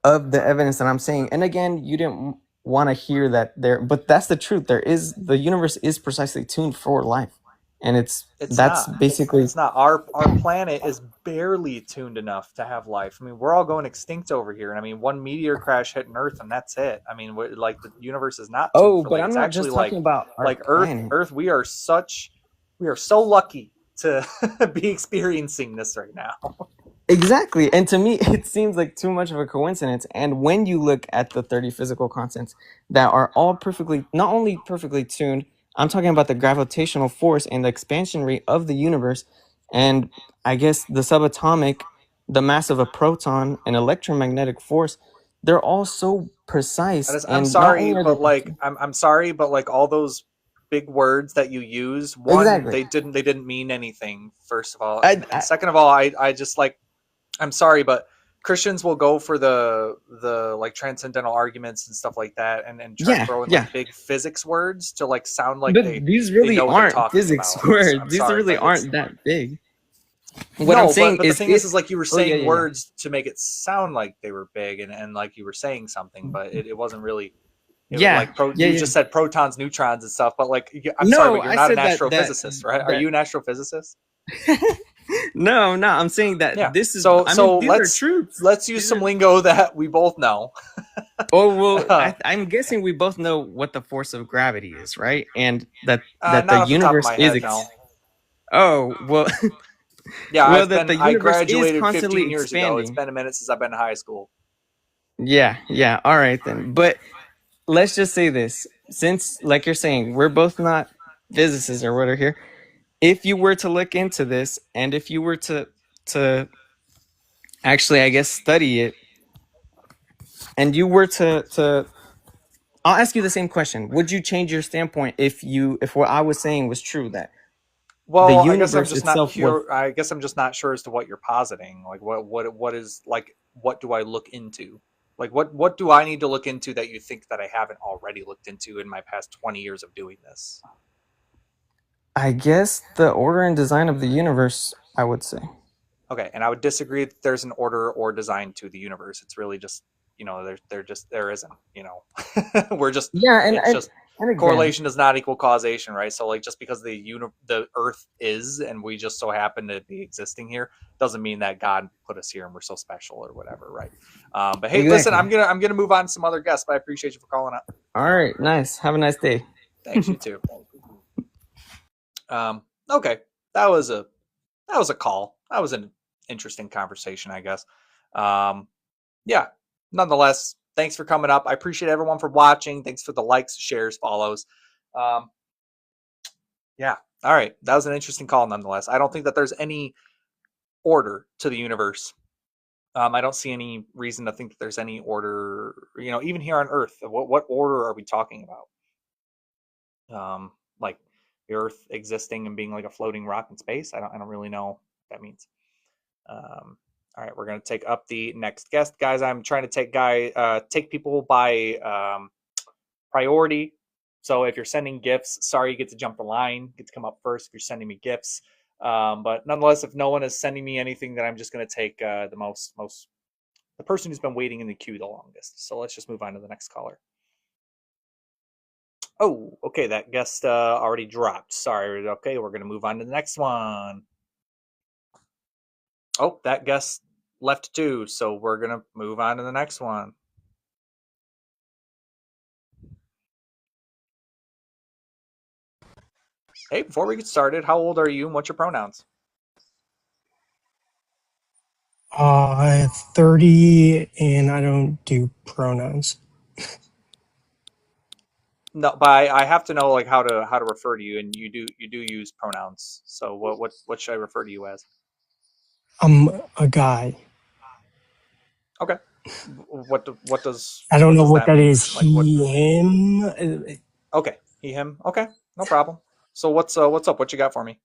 of the evidence that I'm saying. And again, you didn't want to hear that there, but that's the truth. The universe is precisely tuned for life, and It's that's not. basically It's not. Our planet is barely tuned enough to have life. I mean, we're all going extinct over here, and I mean, one meteor crash hitting Earth, and that's it. I mean, like the universe is not tuned oh, for but life. I'm It's not actually just talking about our like Earth. planet. Earth. We are so lucky to be experiencing this right now. Exactly. And to me, it seems like too much of a coincidence. And when you look at the 30 physical constants that are all perfectly, not only perfectly tuned, I'm talking about the gravitational force and the expansion rate of the universe. And I guess the subatomic, the mass of a proton, and electromagnetic force, they're all so That precise. is, I'm And not sorry, only are but they like I'm sorry, but like all those big words that you use, one, exactly. they didn't mean anything. First of all, I, and I second of all, I just like I'm sorry, but Christians will go for the like transcendental arguments and stuff like that, and try to yeah, throw in yeah. like big physics words to like sound like But these they really know what they're aren't talking physics about. words. I'm These sorry, really like it's aren't that big. What I'm no, saying but the is thing if is like you were oh yeah, saying yeah, yeah. words to make it sound like they were big, and like you were saying something, but it wasn't really. It was Yeah, like yeah, you yeah. just said protons, neutrons, and stuff. But like, I'm sorry, No, but you're I not an said that astrophysicist, right? Are that you an astrophysicist? no, no, I'm saying that Yeah. this is So I mean these are let's truths. use These some are lingo that we both know. oh well uh, I'm guessing we both know what the force of gravity is, right? And that the not off the top of universe my is head, no. oh well Yeah, well that the I universe is graduated constantly 15 years ago. It's expanding. been a minute since I've been to high school. Yeah, yeah, all right then. But let's just say this. Since like you're saying, we're both not physicists or whatever here. If you were to look into this and if you were to actually I guess study it and you were to I'll ask you the same question. Would you change your standpoint if what I was saying was true that the Well, I guess I'm universe just not itself was here. I guess I'm just not sure as to what you're positing. Like, what is like? What do I look into? Like, what do I need to look into that you think that I haven't already looked into in my past 20 years of doing this? I guess the order and design of the universe, I would say. Okay, and I would disagree that there's an order or design to the universe. It's really just there isn't. We're just Yeah, it's just and again, correlation does not equal causation, right? So like just because the Earth is and we just so happen to be existing here doesn't mean that God put us here and we're so special or whatever, right? But hey, listen, exactly. I'm gonna move on to some other guests, but I appreciate you for calling up. All right, nice. Have a nice day. Thanks, you too. Okay, that was a call. That was an interesting conversation, I guess. Yeah, nonetheless, thanks for coming up. I appreciate everyone for watching. Thanks for the likes, shares, follows. Um, yeah, all right. That was an interesting call, nonetheless. I don't think that there's any order to the universe. I don't see any reason to think that there's any order, even here on Earth. What order are we talking about? like the Earth existing and being like a floating rock in space. I don't really know what that means. All right, we're gonna take up the next guest, guys. I'm trying to take people by priority. So if you're sending gifts, sorry, you get to jump the line, get to come up first if you're sending me gifts. But nonetheless, if no one is sending me anything, then I'm just going to take the person who's been waiting in the queue the longest. So let's just move on to the next caller. Oh, okay, that guest already dropped. Sorry. Okay, we're going to move on to the next one. Oh, that guest left too, so we're going to move on to the next one. Hey, before we get started, how old are you and what's your pronouns? 30, and I don't do pronouns. No, but I have to know like how to refer to you, and you do use pronouns. So what should I refer to you as? I'm a guy. Okay. What does I don't know what that that mean? is. Like what? He, him. Okay, he him. Okay, no problem. So what's up? What you got for me?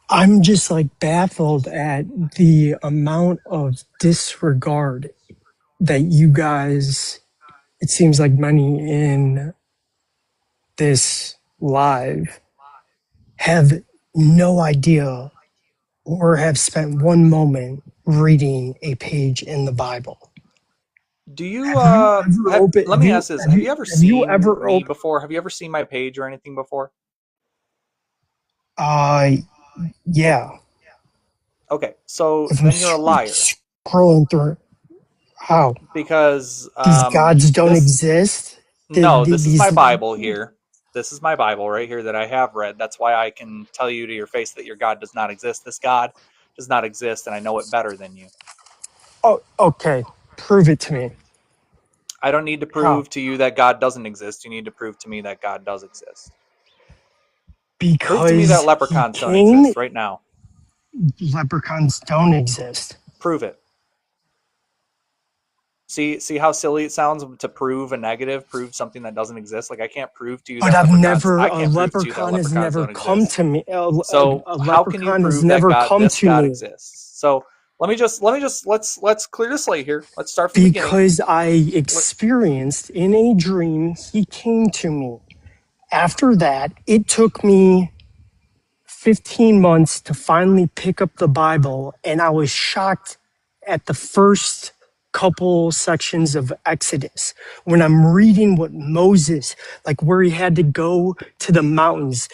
I'm just like baffled at the amount of disregard that you guys, it seems like many in this live, have no idea or have spent one moment reading a page in the Bible. Do you Have you ever opened? let me ask this. Have you ever Have you seen ever me opened? before? Have you ever seen my page or anything before? Uh, yeah. Okay, so If I'm then you're a liar scrolling through, how because these gods don't this exist? no, this is These my Bible here. This is my Bible right here that I have read. That's why I can tell you to your face that your God does not exist. This God does not exist, and I know it better than you. oh, okay. Prove it to me. I don't need to How? prove to you that God doesn't exist. You need to prove to me that God does exist. Prove to me that Because he leprechauns don't came. exist right now. Leprechauns don't exist. Prove it. See how silly it sounds to prove a negative, prove something that doesn't exist. Like I can't prove to you But that I've leprechauns. never I a can't prove to you that leprechaun has leprechauns never don't come exist. to me. So A how can you leprechaun has prove that never God, come this to God me exists? So let's clear the slate here. Let's start from the beginning. because I experienced in a dream he came to me. After that, it took me 15 months to finally pick up the Bible, and I was shocked at the first couple sections of Exodus when I'm reading what Moses, like where he had to go to the mountains.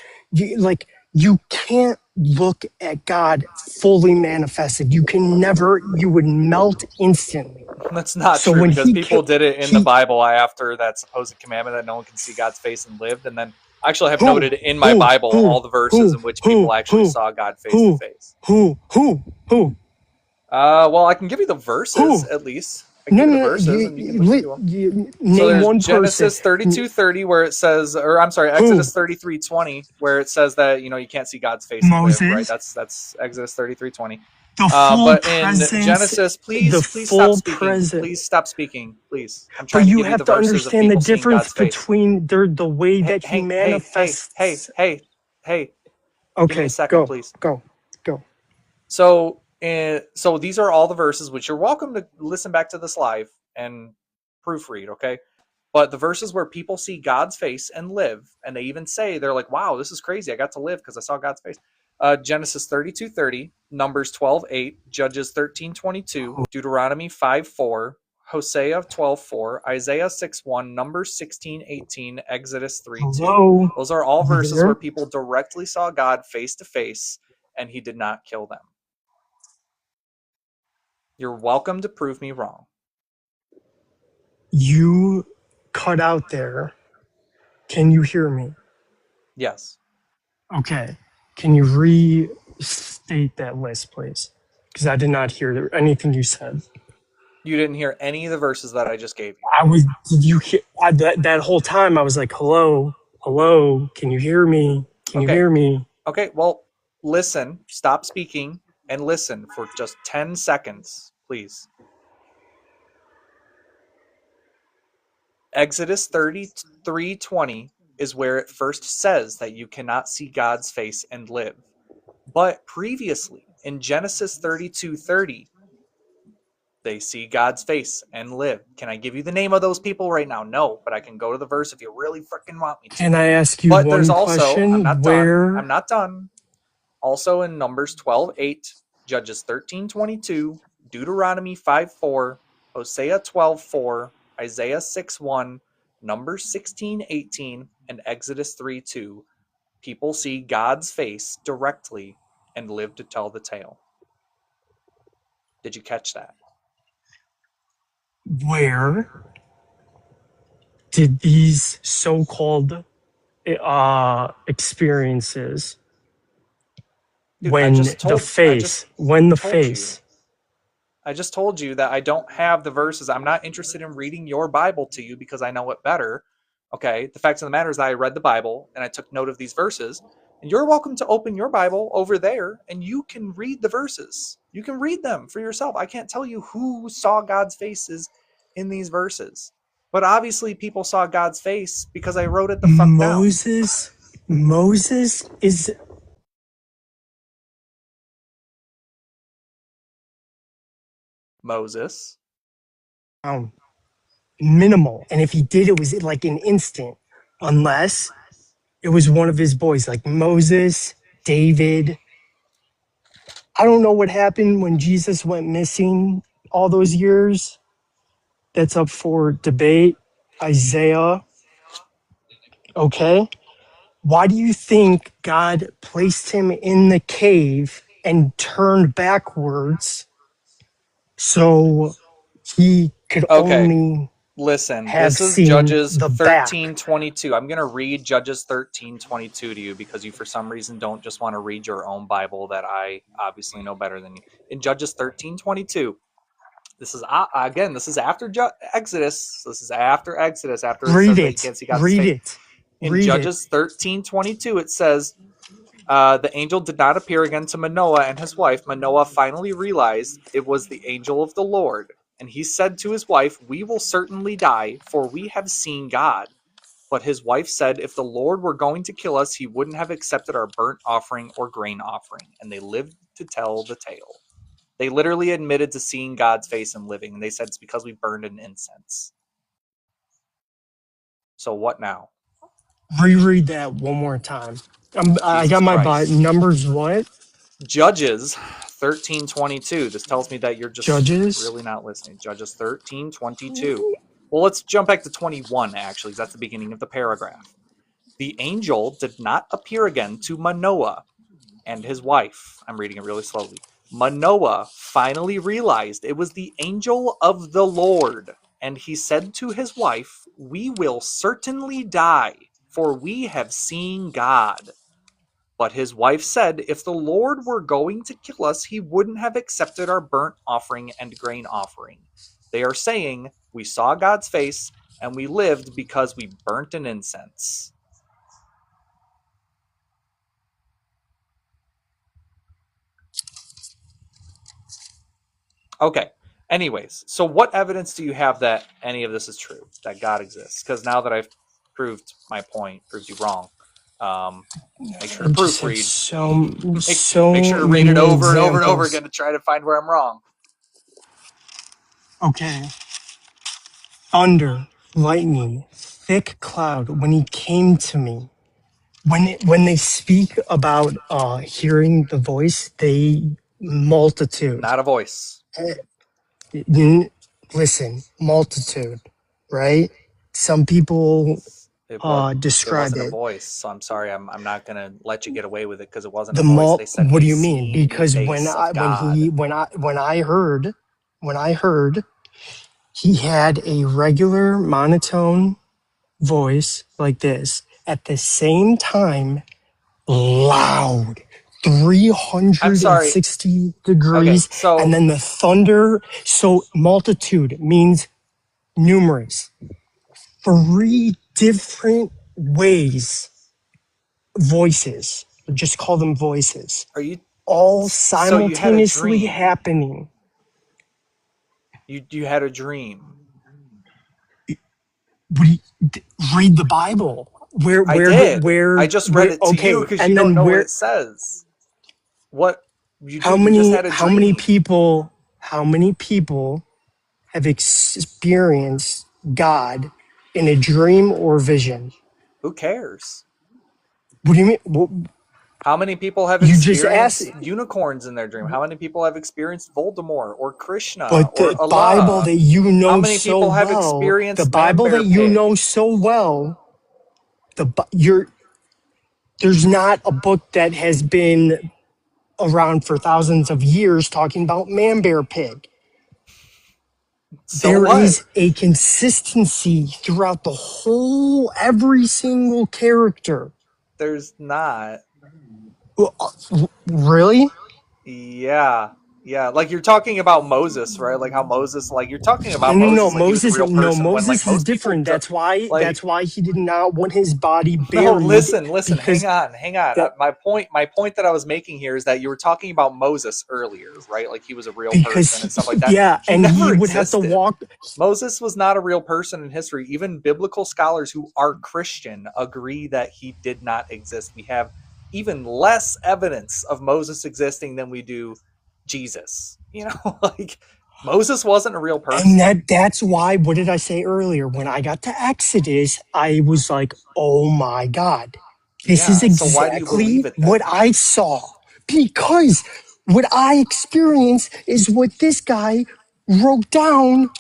You can't look at God fully manifested. You can never, you would melt instantly. That's not So true when because he people came, did it in the he, Bible after that supposed commandment that no one can see God's face and lived. And then I actually have who, noted in my who, Bible who, all the verses who, in which who, people actually who, saw God face to who, face. who? Well, I can give you the verses Who? at least. I can No, give you no, the no. verses and you can look into them. You So name there's one person. Genesis 32:30 where it says, or I'm sorry, Who? Exodus 33:20 where it says that you can't see God's face and live. Right? Moses. That's Exodus 33:20. The full But in presence. Genesis, The please stop full speaking. present. Please stop speaking. Please, I'm But trying to you give you the have to verses of understand the people seeing difference God's face. between the way Hey, that he hey, hey, hey, hey, manifests. hey, hey. Give me a Okay, second, go, please. go, go. So these are all the verses which you're welcome to listen back to this live and proofread, okay? But the verses where people see God's face and live, and they even say, they're like, wow, this is crazy. I got to live because I saw God's face. Genesis 32:30, Numbers 12:8, Judges 13:22, Deuteronomy 5:4, Hosea 12:4, Isaiah 6:1, Numbers 16:18, Exodus 3:2. Hello, Those are all you verses where there? people directly saw God face to face and he did not kill them. You're welcome to prove me wrong. You cut out there. Can you hear me? Yes. Okay. Can you restate that list, please? Because I did not hear anything you said. You didn't hear any of the verses that I just gave you. I was. Did you hear that whole time? I was like, "Hello, hello. Can you hear me? Can you Okay. hear me?" Okay. Well, listen, stop speaking and listen for just 10 seconds, please. Exodus 33:20 is where it first says that you cannot see God's face and live. But previously, in Genesis 32:30, they see God's face and live. Can I give you the name of those people right now? No, but I can go to the verse if you really freaking want me to. Can I ask you But there's one also, I'm question? not done. Where I'm not done. Also in Numbers 12:8, Judges 13:22, Deuteronomy 5:4, Hosea 12:4, Isaiah 6:1, Numbers 16:18, and Exodus 3:2, people see God's face directly and live to tell the tale. Did you catch that? where did these so-called experiences Dude, I just told when the told you. face I just told you that I don't have the verses. I'm not interested in reading your Bible to you because I know it better. Okay. The fact of the matter is that I read the Bible and I took note of these verses. And you're welcome to open your Bible over there and you can read the verses. You can read them for yourself. I can't tell you who saw God's faces in these verses. But obviously people saw God's face because I wrote it the fuck down. Moses is Moses. minimal, and if he did, it was like an instant, unless it was one of his boys like Moses, David. I don't know what happened when Jesus went missing all those years. That's up for debate. Isaiah. Okay. Why do you think God placed him in the cave and turned backwards so he could Okay. only Listen, have this is seen Judges the back? 13:22. I'm going to read Judges 13:22 to you because you, for some reason, don't just want to read your own Bible that I obviously know better than you. In Judges 13:22, this is again, this is after Exodus. This is after Exodus, after it Read says that you it. can't see God's Read face. it. In Read it. Judges 13:22, it says, the angel did not appear again to Manoah and his wife. Manoah finally realized it was the angel of the Lord. And he said to his wife, "We will certainly die, for we have seen God." But his wife said, "If the Lord were going to kill us, he wouldn't have accepted our burnt offering or grain offering." And they lived to tell the tale. They literally admitted to seeing God's face and living. And they said it's because we burned an incense. So what now? Reread that one more time. I Jesus got my Bible. Christ. Numbers what? Judges 13:22. This tells me that you're just Judges? really not listening. Judges 13:22. Well, let's jump back to 21 actually, because that's the beginning of the paragraph. The angel did not appear again to Manoah and his wife. I'm reading it really slowly. Manoah finally realized it was the angel of the Lord, and he said to his wife, "We will certainly die, for we have seen God." But his wife said, "If the Lord were going to kill us, he wouldn't have accepted our burnt offering and grain offering." They are saying, "We saw God's face and we lived because we burnt an incense." Okay. Anyways, so what evidence do you have that any of this is true, that God exists? Because now that I've proved my point, proved you wrong, make sure I to just have proofread. Make so sure to read it many over and over and over examples. again to try to find where I'm wrong. Okay. Thunder, lightning, thick cloud. When he came to me, when they speak about hearing the voice, they multitude. Not a voice. Listen, multitude, right? Some people It was it describe wasn't a it. voice, so I'm sorry. I'm not gonna let you get away with it because it wasn't a voice. They said What do we've you mean? seen the Because face of God. when I heard he had a regular monotone voice like this at the same time, loud, I'm sorry. 360 Okay, degrees, and so then the thunder. So multitude means numerous. Three different ways, voices, just call them voices, are you? all So you had a simultaneously dream. happening. You had a dream. read the Bible. I did. I just read it to you okay, because you and don't then know what it says. What you do? how You just many had a how many dream. people how many people have experienced God in a dream or vision? Who cares? What do you mean? Well, How many people have you just asked, experienced unicorns in their dream? How many people have experienced Voldemort or Krishna but or the Bible Allah? that you How know many so people have well, the experienced Man Bible Bear that you know Pig? so well, there's not a book that has been around for thousands of years talking about Man Bear Pig. So There what? is a consistency throughout the whole, every single character. There's not. Really? Yeah. Yeah. Like you're talking about Moses, right? Like how Moses, like you're talking No, about no, no. Moses like he was a real person when like Moses is most people different. do, like That's why he did not want his body no, buried, listen, hang because on, hang on. that My point that I was making here is that you were talking about Moses earlier, right? Like he was a real because person and stuff like that. yeah, He and he never would have to existed. walk. Moses was not a real person in history. Even biblical scholars who are Christian agree that he did not exist. We have even less evidence of Moses existing than we do Jesus. You know, like Moses wasn't a real And person. that's why, what did I say earlier? When I got to Exodus, I was like, oh my God, this is Yeah, so why do you believe exactly it what then? I saw. Because what I experienced is what this guy wrote down,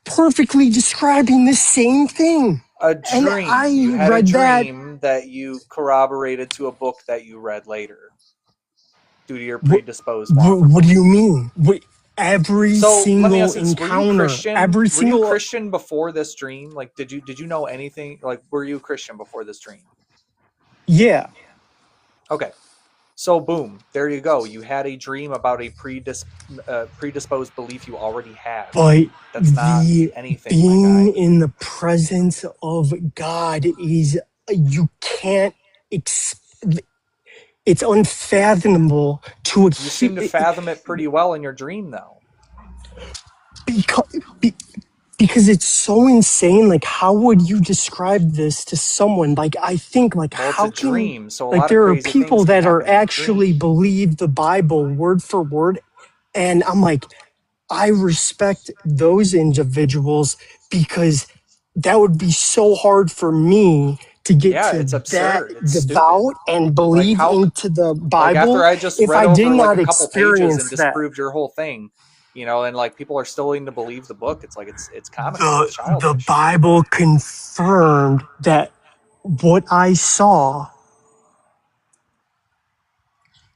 perfectly describing the same thing. A And dream. You I had a read that. dream that you corroborated to a book that you read later due to your What, predisposed want for what do you belief. mean? Every So let me single ask you this: Were you encounter, Christian? every Were you single, Christian before this dream? Like, did you know anything? Like, were you Christian before this dream? yeah. Okay, so boom, there you go. You had a dream about a predisposed belief you already had. But That's not the anything, my being guy. in the presence of God is, you can't ex- it's unfathomable to You seem to fathom it pretty well in your dream, though. because, because it's so insane. Like, how would you describe this to someone? Like, I think, like, Well, it's a how can, dream, so a like, lot of there are crazy things people can that are happen in a actually dream. believe the Bible word for word, and I'm like, I respect those individuals, because that would be so hard for me to get Yeah, to it's that absurd. It's stupid. devout and Like believe how into the like after Bible I just if read I did over like not a couple pages and experience that. disproved your whole thing, you know, and like people are still willing to believe the book. It's like it's comical. It's The childish. Bible confirmed that what I saw.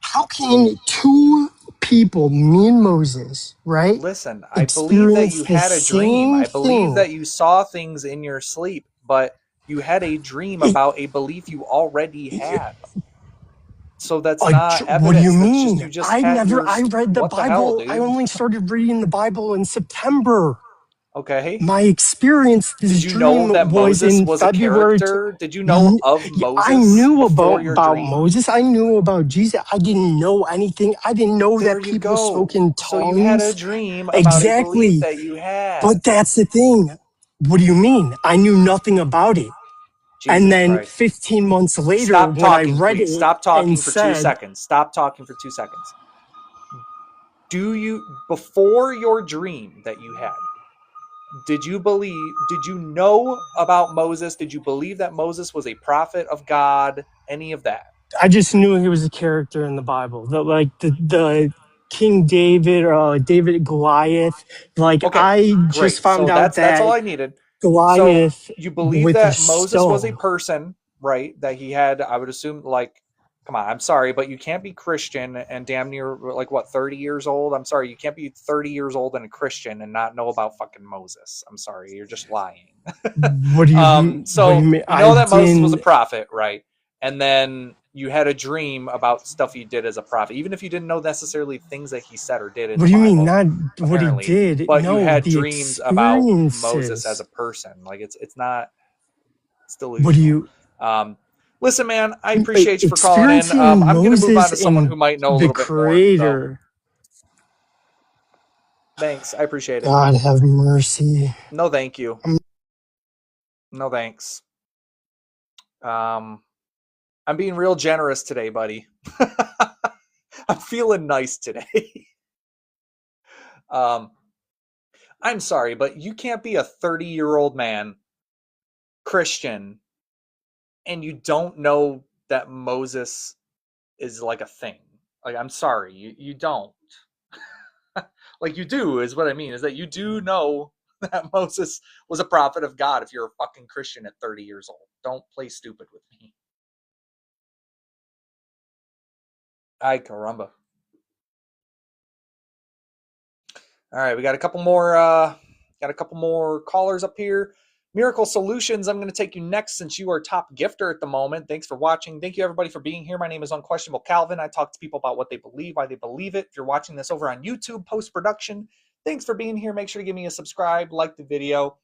How can two people, me and Moses, right, Listen, I believe that experience you the had a dream. same I believe thing? that you saw things in your sleep, but you had a dream It, about a belief you already had. So that's Uh, not what do you evidence. That's just mean? you just had I yours. read the What the hell, Bible. I dude? only started reading the Bible in September. Okay. My experience, this Did you know dream that was Moses in was a February. character? Did you know of I Moses knew before your about dream? Moses. I knew about Jesus. I didn't know anything. I didn't know There that you people spoke go. in So you had a tongues. dream about a belief Exactly. that you had. But that's the thing. What do you mean? I knew nothing about it. And Jesus then Christ. 15 months later, Stop when I talking, read please. it Stop and talking for two said, seconds. Stop talking for 2 seconds. Do you, before your dream that you had, did you know about Moses? Did you believe that Moses was a prophet of God? Any of that? I just knew he was a character in the Bible. The King David, David Goliath. Like, Okay, I just great. found So out that's all that I needed. So Goliath you believe with a that Moses was a stone. person, right? That he had, I would assume, like, come on, I'm sorry, but you can't be Christian and damn near like what 30 years old. I'm sorry, you can't be 30 years old and a Christian and not know about fucking Moses. I'm sorry, you're just lying. What do you So mean? you I know that Moses was a didn't. prophet, right? And then you had a dream about stuff he did as a prophet, even if you didn't know necessarily things that he said or did in What the do you mean? Bible, Not what he apparently. did. But you No, had the dreams about Moses as experiences. a person. Like it's not it's What do delusional. you Um, listen, man, I appreciate you for calling in. experiencing I'm gonna move on Moses to someone who and might know a the little bit more, though. Creator? Thanks, I appreciate it. God have mercy. No, thank you. No thanks. I'm being real generous today, buddy. I'm feeling nice today. I'm sorry, but you can't be a 30-year-old man, Christian, and you don't know that Moses is like a thing. Like, I'm sorry, you don't. Like, you do, is what I mean, is that you do know that Moses was a prophet of God if you're a fucking Christian at 30 years old. Don't play stupid with me. Ay, caramba. All right, we got a couple more callers up here. Miracle Solutions, I'm going to take you next since you are top gifter at the moment. Thanks for watching. Thank you, everybody, for being here. My name is UnquestionableCalvin. I talk to people about what they believe, why they believe it. If you're watching this over on YouTube, post-production, thanks for being here. Make sure to give me a subscribe, like the video.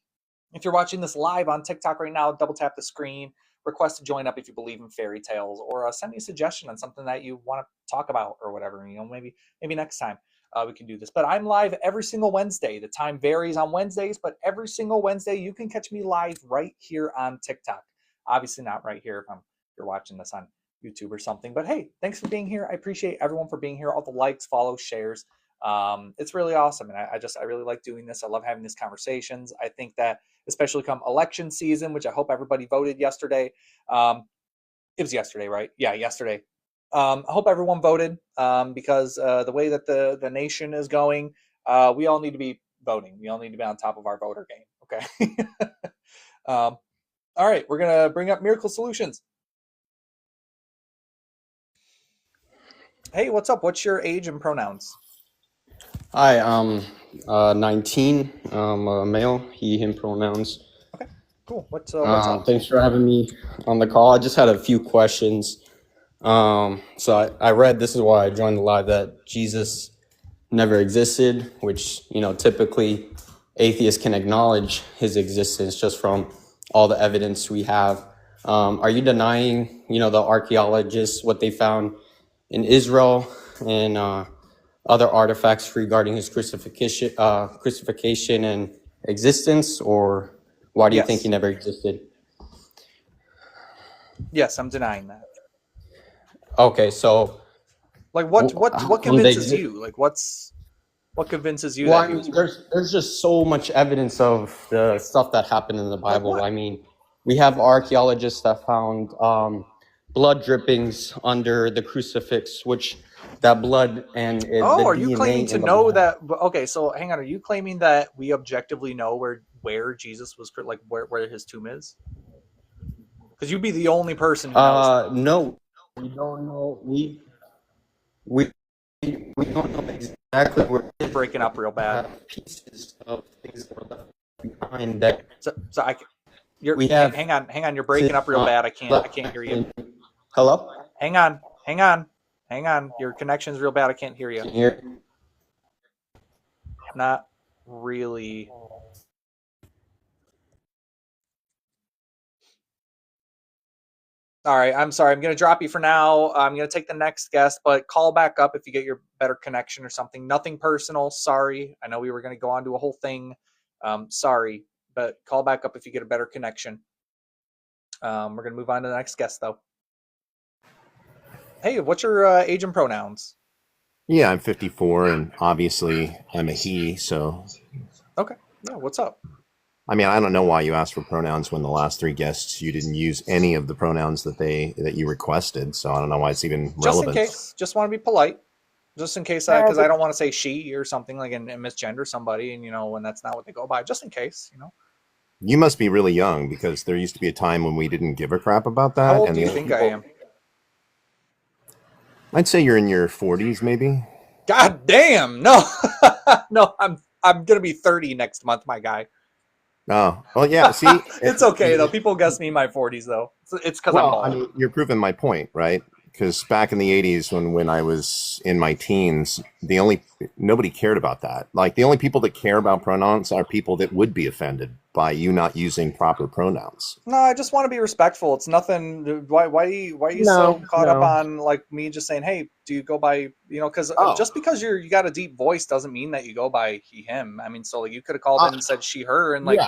If you're watching this live on TikTok right now, double tap the screen, request to join up if you believe in fairy tales, or send me a suggestion on something that you want to talk about or whatever. Maybe next time we can do this. But I'm live every single Wednesday. The time varies on Wednesdays, but every single Wednesday you can catch me live right here on TikTok. Obviously not right here if you're watching this on YouTube or something. But hey, thanks for being here. I appreciate everyone for being here. All the likes, follows, shares. It's really awesome, and I really like doing this. I love having these conversations. I think that especially come election season, which I hope everybody voted yesterday. It was yesterday, right? Yeah, yesterday. I hope everyone voted because the way that the nation is going, we all need to be voting. We all need to be on top of our voter game. Okay. All right, we're gonna bring up Miracle Solutions. Hey, what's up? What's your age and pronouns? Hi, 19. I'm a male, he, him pronouns. Okay, cool. What's up? Thanks for having me on the call. I just had a few questions. So I read, this is why I joined the live, that Jesus never existed, which, typically atheists can acknowledge his existence just from all the evidence we have. Are you denying, the archaeologists, what they found in Israel and other artifacts regarding his crucifixion and existence, or why do you think he never existed? Yes, I'm denying that. Okay, so like what convinces you? Like what convinces you that he was real? There's just so much evidence of the stuff that happened in the Bible. I mean, we have archaeologists that found blood drippings under the crucifix, which that blood and are you claiming to know that? Okay, so hang on. Are you claiming that we objectively know where Jesus was, like where his tomb is? Because you'd be the only person who knows that. No, we don't know. We don't know exactly where. You're breaking up real bad. Pieces of things that were left behind that. Hang on. You're breaking up real bad. I can't hear you. Hello. Hang on. Your connection's real bad. I can't hear you. Can you hear? Not really. All right, I'm sorry. I'm going to drop you for now. I'm going to take the next guest, but call back up if you get your better connection or something. Nothing personal. Sorry. I know we were going to go on to a whole thing. Sorry, but call back up if you get a better connection. We're going to move on to the next guest, though. Hey, what's your age and pronouns? Yeah, I'm 54, and obviously I'm a he, so... Okay. Yeah, what's up? I mean, I don't know why you asked for pronouns when the last three guests, you didn't use any of the pronouns that you requested, so I don't know why it's even relevant. Just in case. Just want to be polite. Just in case, because I don't want to say she or something, like, and misgender somebody, and, when that's not what they go by. Just in case, You must be really young, because there used to be a time when we didn't give a crap about that. How old do you think I am? I'd say you're in your 40s, maybe. God damn! No, no, I'm gonna be 30 next month, my guy. Oh, well, yeah. See, it's okay though. People guess me in my 40s though. It's because I'm bald. I mean, you're proving my point, right? Because back in the 80s, when I was in my teens, nobody cared about that. Like, the only people that care about pronouns are people that would be offended by you not using proper pronouns. No, I just want to be respectful. It's nothing. Why are you so caught up on, like, me just saying, hey, do you go by, because just because you got a deep voice doesn't mean that you go by he, him. I mean, so, like, you could have called in and said she, her, and, like,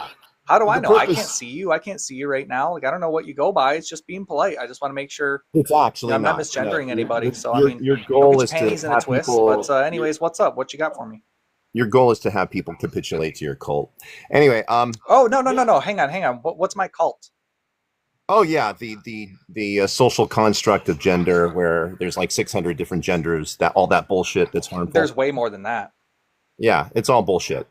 How do I the know? I can't purpose. see you. I can't see you right now. Like, I don't know what you go by. It's just being polite. I just want to make sure, It's actually I'm not not. No, misgendering anybody. So, I your mean, your don't get goal your is to panties in a have twist. But, people. anyways, what's up? What you got for me? Your goal is to have people capitulate to your cult. Anyway, Oh, no, no, yeah. no, no. Hang on. What's my cult? Oh yeah, the social construct of gender, where there's like 600 different genders. That all that bullshit that's harmful. There's way more than that. Yeah, it's all bullshit.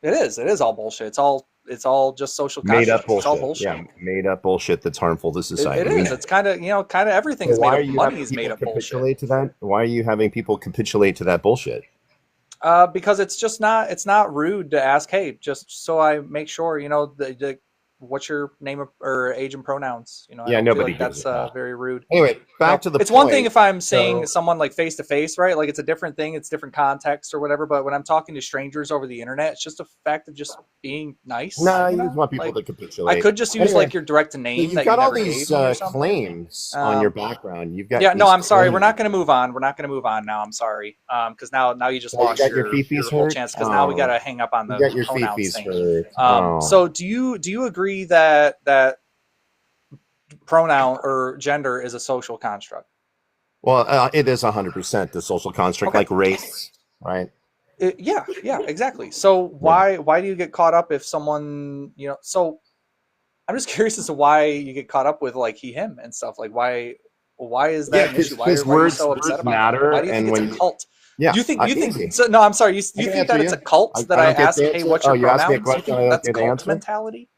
It is. It is all bullshit. It's all just social Made up constructs. It's all bullshit. bullshit. Yeah, made up bullshit that's harmful to It society. is. It's kind of, kind of everything So is made why are up. you Money having is made people up bullshit. capitulate to that? Why are you having people capitulate to that bullshit? Because it's just not. It's not rude to ask. Hey, just so I make sure, what's your name or age and pronouns. I Yeah, don't feel nobody like gives that's a crap. very rude. Anyway, back to the It's point. one thing if I'm saying So, someone like face to face, right? Like it's a different thing. It's different context or whatever. But when I'm talking to strangers over the internet, it's just a fact of just being nice. no, you just want people Like, to I capitulate. could just use Anyway, like your direct to so name you've that you got all never these gave me or something. claims on your background. You've got Yeah, no, these I'm sorry. We're not claims. going to move on. We're not going to move on now. I'm sorry. Because now you just Oh, you lost got your your fifis whole hurt. chance. Because now we got Oh, to hang up on you the got your pronouns fifis thing. hurt. Oh, So do you agree that pronoun or gender is a social construct? well, it is 100% the social construct, Okay. like race, right? Yeah, exactly. So Yeah. why do you get caught up if someone, so I'm just curious as to why you get caught up with like he, him and stuff. Like why is that Yeah, an issue? Why because are you so upset words about that? matter, Why do you think and it's when a cult? yeah, Do you think easy. so? No, I'm sorry. You I can think answer that it's you. a cult that I I don't get ask, the hey, answer. what's Oh, your you asked me a pronouns? You question. think I don't that's get the cult answer. mentality?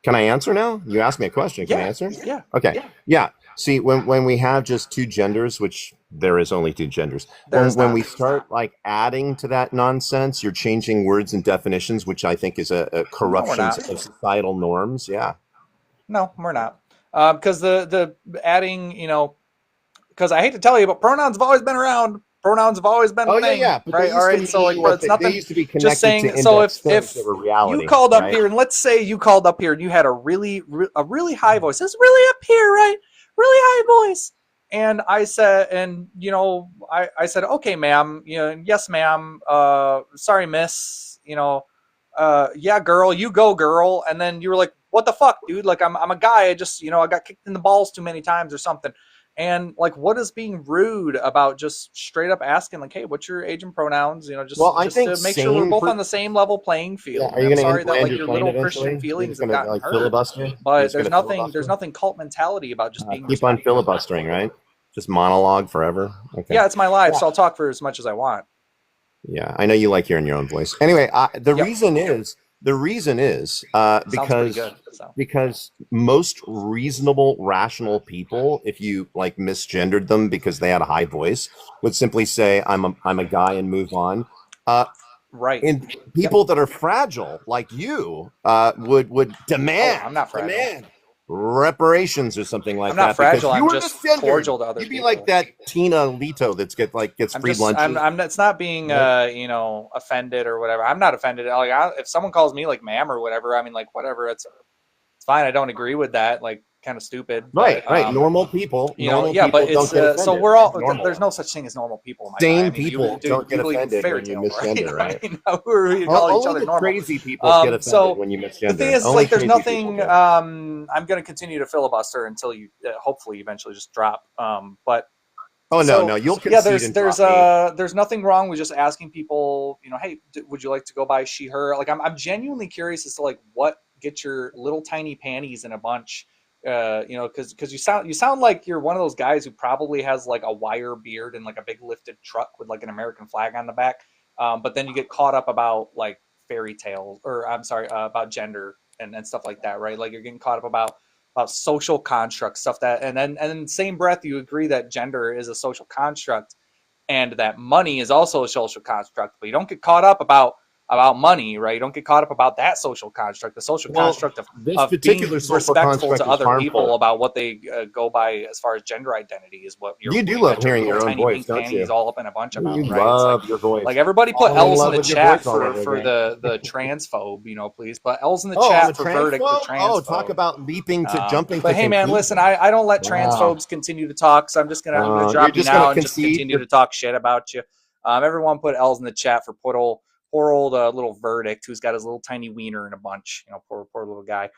Can I answer now? You asked me a question. Can I Yeah, answer? yeah. Okay. Yeah. See, when we have just two genders, which there is only two genders, There's when not. we start like adding to that nonsense, you're changing words and definitions, which I think is a No, we're corruption not. of societal norms. Yeah. No, we're not. Because the adding, because I hate to tell you, but pronouns have always been around. Pronouns have always been a Oh yeah, thing, yeah. But they right? All used to right. So mean like, but what it's they nothing. used to be Just connected to saying. So index if things that were you reality, called up right? here, and let's say you called up here and you had a really high voice. It's really up here, right? Really high voice. And I said, I said, okay, ma'am. Yes, ma'am. Sorry, miss. Yeah, girl, you go, girl. And then you were like, what the fuck, dude? Like, I'm a guy. I just, I got kicked in the balls too many times or something. And like, what is being rude about just straight up asking, like, hey, what's your age and pronouns? Well, I Just think to make sure we're sane. both on the same level playing Yeah, field. are And you I'm going sorry to that land like your your plane little Christian eventually? You're feelings just have going to gotten like hurt. filibuster? You're But just going to there's filibuster? nothing cult mentality about just being Keep on respectful. filibustering, right? Just monologue forever. Okay. Yeah, it's my life, Yeah. so I'll talk for as much as I want. Yeah, I know you like hearing your own voice. Anyway, the Yep. reason is Sounds pretty because good. So. most reasonable, rational people, if you like misgendered them because they had a high voice, would simply say, "I'm a guy" and move on. Right. And people that are fragile, like you, would demand I'm not fragile. reparations or something like I'm not that because fragile. you I'm were just misgendered. cordial to other You'd be people. like that Tina Leto that gets I'm free just, lunches. I'm. It's not being, offended or whatever. I'm not offended. Like, if someone calls me like ma'am or whatever, I mean, like whatever. It's fine. I don't agree with that. Like, kind of stupid. Right. But, Normal people. Normal yeah. people But it's don't get offended. so we're all. It's normal. There's no such thing as normal people in my Sane time. I mean, people don't get you believe in offended fairy when you tales, misgender, right? I mean, who are we to call each Only other the normal? crazy people get offended So when you misgender. the thing is, Only like, there's crazy people nothing. do. I'm going to continue to filibuster until you hopefully eventually just drop. But Oh so, no, you'll concede yeah, and drop me. there's nothing wrong with just asking people, hey, would you like to go by she, her? Like, I'm genuinely curious as to like what gets your little tiny panties in a bunch. Because you sound like you're one of those guys who probably has like a wire beard and like a big lifted truck with like an American flag on the back. But then you get caught up about like fairy tales, or I'm sorry, about gender and stuff like that, right? Like you're getting caught up about social constructs, stuff that, and then in the same breath you agree that gender is a social construct and that money is also a social construct, but you don't get caught up about money, right? You don't get caught up about that social construct, the social construct of this being particular social respectful construct to is other harmful. people about what they go by as far as gender identity is what You do love hearing your own tiny voice, pink don't panties you? all up in a bunch about, You right? love your voice. Like everybody put Fall in L's in love the with your chat voice all over for again. the transphobe, please. But L's in the Oh, chat the for verdict for transphobe? Oh, transphobe. talk about leaping to jumping But to hey, man, conclusions. listen, I don't let Wow. transphobes continue to talk, so I'm gonna You're drop you just gonna now and just concede continue to talk shit about you. Everyone put L's in the chat for poor old little Verdict, who's got his little tiny wiener in a bunch. Poor little guy.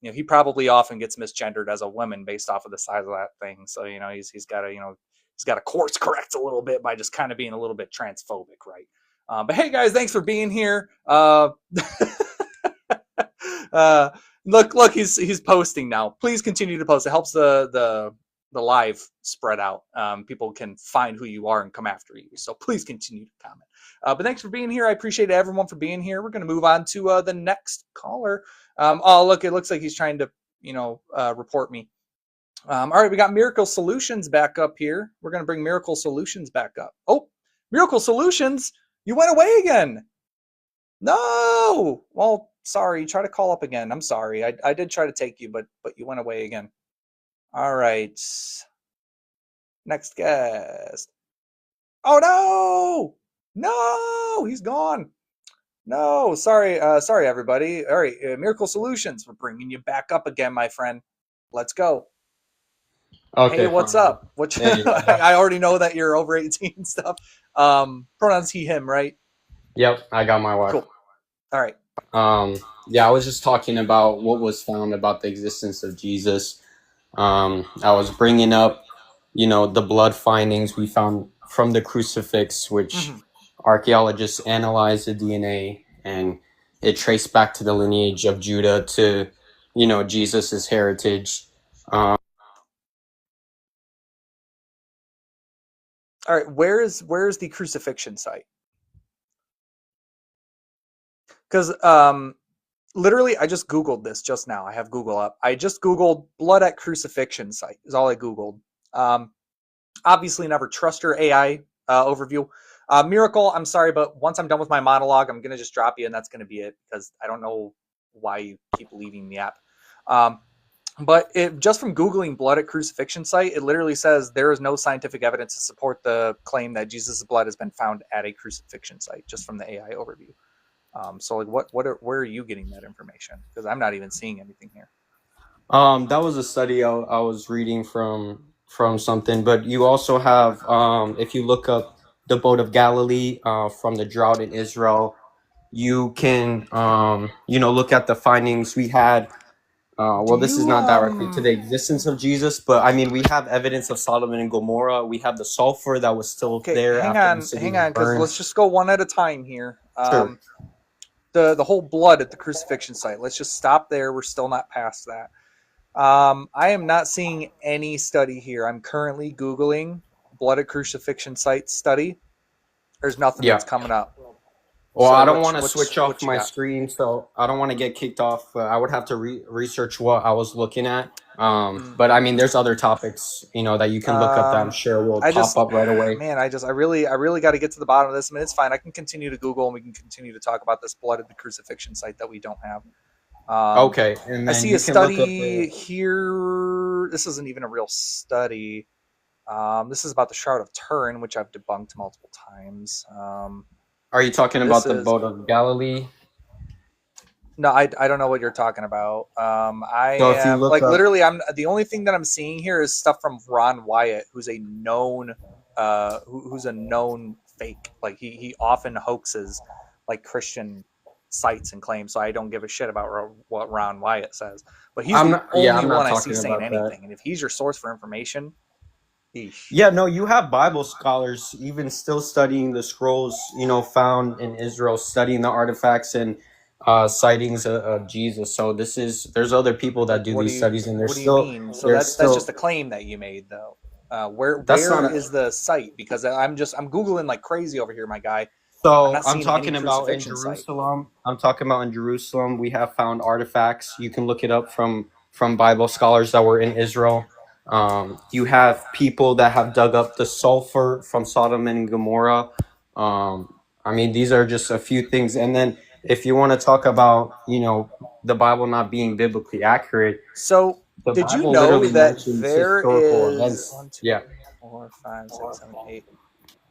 He probably often gets misgendered as a woman based off of the size of that thing. So he's got to he's got to course correct a little bit by just kind of being a little bit transphobic, right? But hey, guys, thanks for being here. Look, he's posting now. Please continue to post. It helps the live spread out. People can find who you are and come after you. So please continue to comment. But thanks for being here. I appreciate everyone for being here. We're going to move on to the next caller. Look, it looks like he's trying to report me. All right, we got Miracle Solutions back up here. We're going to bring Miracle Solutions back up. Oh, Miracle Solutions, you went away again. No. Well, sorry. Try to call up again. I'm sorry. I did try to take you, but you went away again. All right. Next guest. Oh no! He's gone. No, sorry, everybody. All right, Miracle Solutions. We're bringing you back up again, my friend. Let's go. Okay. Hey, what's fine. up? I already know that you're over 18 and stuff. Pronouns he, him, right? Yep, I got my wife. Cool. All right. Yeah, I was just talking about what was found about the existence of Jesus. I was bringing up, the blood findings we found from the crucifix, which archaeologists analyzed the DNA, and it traced back to the lineage of Judah to, Jesus's heritage. All right, where's the crucifixion site? Because literally, I just Googled this just now. I have Google up. I just Googled blood at crucifixion site is all I Googled. Obviously, never trust your AI overview. Miracle, I'm sorry, but once I'm done with my monologue, I'm going to just drop you, and that's going to be it, because I don't know why you keep leaving the app. But just from Googling blood at crucifixion site, it literally says there is no scientific evidence to support the claim that Jesus' blood has been found at a crucifixion site, just from the AI overview. So, like, where are you getting that information? Because I'm not even seeing anything here. That was a study I was reading from something, but you also have, if you look up the boat of Galilee from the drought in Israel, you can, look at the findings we had. This is not directly to the existence of Jesus, but I mean, we have evidence of Sodom and Gomorrah. We have the sulfur that was still there. Hang after on, the city was because burned. let's just go one at a time here. Sure. The whole blood at the crucifixion site. Let's just stop there. We're still not past that. I am not seeing any study here. I'm currently Googling blood at crucifixion site study. There's nothing that's coming up. Well, so I don't want to switch off my screen, so I don't want to get kicked off. I would have to research what I was looking at. But I mean, there's other topics, that you can look up that I'm sure will pop up right away. Man, I really got to get to the bottom of this. I mean, it's fine. I can continue to Google, and we can continue to talk about this blood at the crucifixion site that we don't have. Okay. And then I see a study here. This isn't even a real study. This is about the Shroud of Turin, which I've debunked multiple times. Are you talking about the boat of Galilee? No, I don't know what you're talking about. Literally, I'm the only thing that I'm seeing here is stuff from Ron Wyatt, who's a known fake. Like he often hoaxes like Christian sites and claims. So I don't give a shit about what Ron Wyatt says. But he's the only one I see saying anything. And if he's your source for information. Yeah, no, you have Bible scholars even still studying the scrolls, found in Israel, studying the artifacts and sightings of Jesus. So there's other people that do these studies, and what do you mean? So that's just a claim that you made, though. Where is the site? Because I'm Googling like crazy over here, my guy. So I'm talking about in Jerusalem. I'm talking about in Jerusalem. We have found artifacts. You can look it up from Bible scholars that were in Israel. You have people that have dug up the sulfur from Sodom and Gomorrah. I mean, these are just a few things. And then if you want to talk about, the Bible not being biblically accurate. So did you know that there is 1, 2, 4, 5, 6, 7,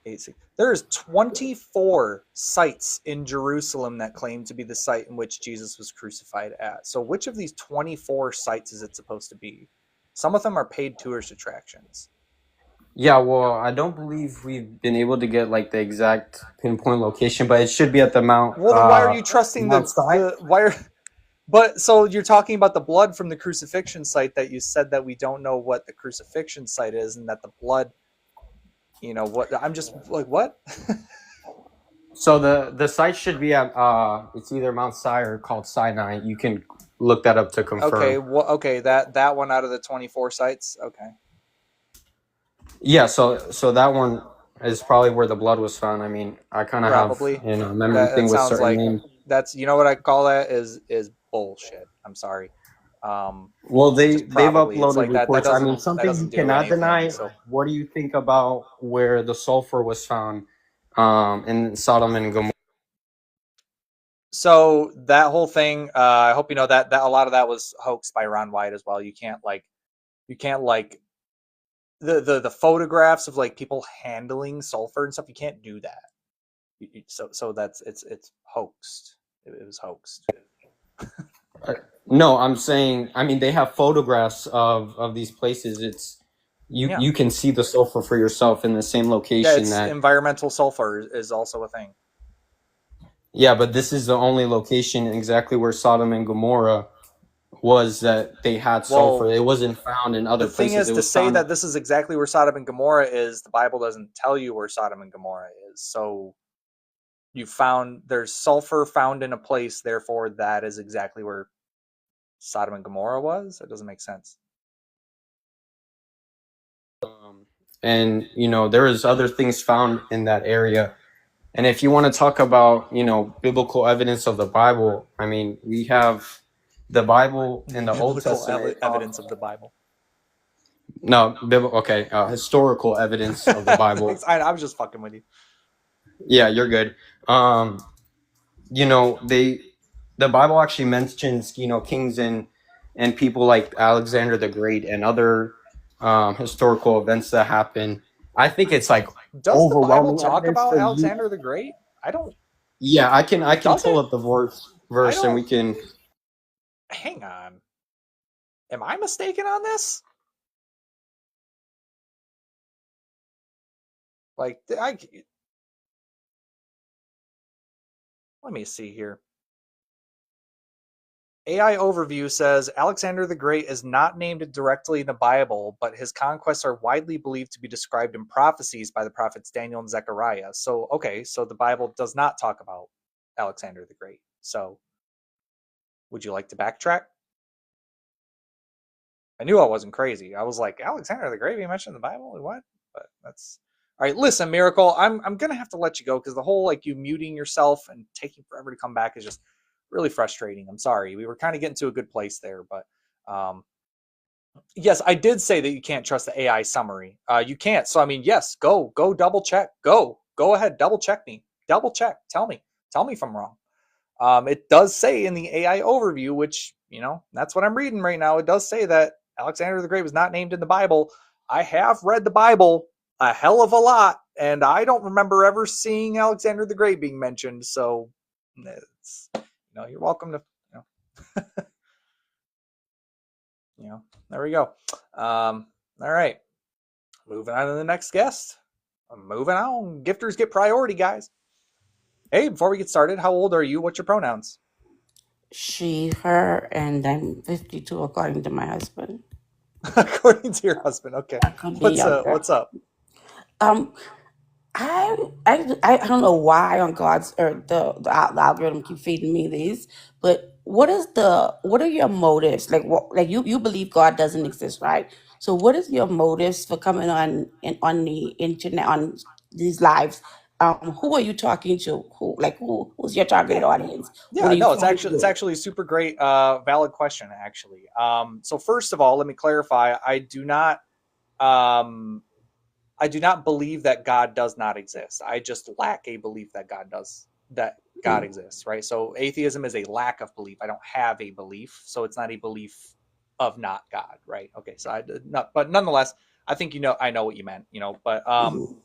8, 6. There's 24 sites in Jerusalem that claim to be the site in which Jesus was crucified at. So which of these 24 sites is it supposed to be? Some of them are paid tourist attractions. Yeah, well, I don't believe we've been able to get like the exact pinpoint location, but it should be at Well, then why are you trusting Mount Sinai. the why are but so you're talking about the blood from the crucifixion site that you said that we don't know what the crucifixion site is and that the blood, what I'm just like what? So the site should be at it's either Mount Sinai or called Sinai. You can look that up to Okay, confirm. okay, that one out of the 24 sites. Okay. Yeah, so that one is probably where the blood was found. I mean, I kind of have Probably. a memory That thing with sounds certain like names. that's what I call that is bullshit. I'm sorry. Well, Just they've probably. It's uploaded like that reports. I mean, that something you doesn't do cannot anything. deny. So What do you think about where the sulfur was found in Sodom and Gomorrah? so that whole thing, I hope you know that a lot of that was hoaxed by Ron White as well. You can't like the photographs of like people handling sulfur and stuff. You can't do that. So that's it's hoaxed. It was hoaxed. No, I'm saying. I mean, they have photographs of these places. It's Yeah. you can see the sulfur for yourself in the same Yeah, location it's that. environmental sulfur is also a thing. Yeah, but this is the only location exactly where Sodom and Gomorrah was that they had sulfur. Well, It wasn't found in the other thing places. is It to was say found. that this is exactly where Sodom and Gomorrah is, the Bible doesn't tell you where Sodom and Gomorrah is. So there's sulfur found in a place, therefore that is exactly where Sodom and Gomorrah was. It doesn't make sense. And there is other things found in that area. And if you want to talk about biblical evidence of the Bible, I mean, we have the Bible in the Old Biblical Testament. evidence of the Bible. No, okay, historical evidence of the Bible. I was just fucking with you. Yeah, you're good. The Bible actually mentions kings and people like Alexander the Great and other historical events that happen. I think it's like Does the Bible overwhelming talk evidence about for you. Alexander the Great? I don't. Yeah, I can Does pull it? up the I verse and we don't. can. Hang on. Am I mistaken on this? Like, let me see here. AI Overview says Alexander the Great is not named directly in the Bible, but his conquests are widely believed to be described in prophecies by the prophets Daniel and Zechariah. So, okay, so the Bible does not talk about Alexander the Great. So, would you like to backtrack? I knew I wasn't crazy. I was like, Alexander the Great, you mentioned in the Bible? What? But that's all right. Listen, Miracle, I'm gonna have to let you go because the whole like you muting yourself and taking forever to come back is just really frustrating. I'm sorry. We were kind of getting to a good place there, but yes, I did say that you can't trust the AI summary. You can't. So I mean, yes, go double check. Go ahead, double check me. Double check. Tell me if I'm wrong. It does say in the AI overview, which that's what I'm reading right now. It does say that Alexander the Great was not named in the Bible. I have read the Bible a hell of a lot, and I don't remember ever seeing Alexander the Great being mentioned. So, you're welcome to, there we go. All right, moving on to the next guest. I'm moving on. Gifters get priority, guys. Hey, before we get started, how old are you? What's your pronouns? She, her, and I'm 52 according to my husband. According to your husband, okay. I could be younger. What's up? I don't know why on God's or the algorithm keep feeding me these, but what are your motives? Like you believe God doesn't exist, right? So what is your motives for coming on the internet on these lives? Who are you talking to? Who's your targeted audience? What Yeah, are you no, trying to it's do? actually a super great, valid question, actually. So first of all, let me clarify. I do not believe that God does not exist. I just lack a belief that God exists, right? So atheism is a lack of belief. I don't have a belief, so it's not a belief of not God, right? Okay, so but nonetheless, I think I know what you meant, but Mhm.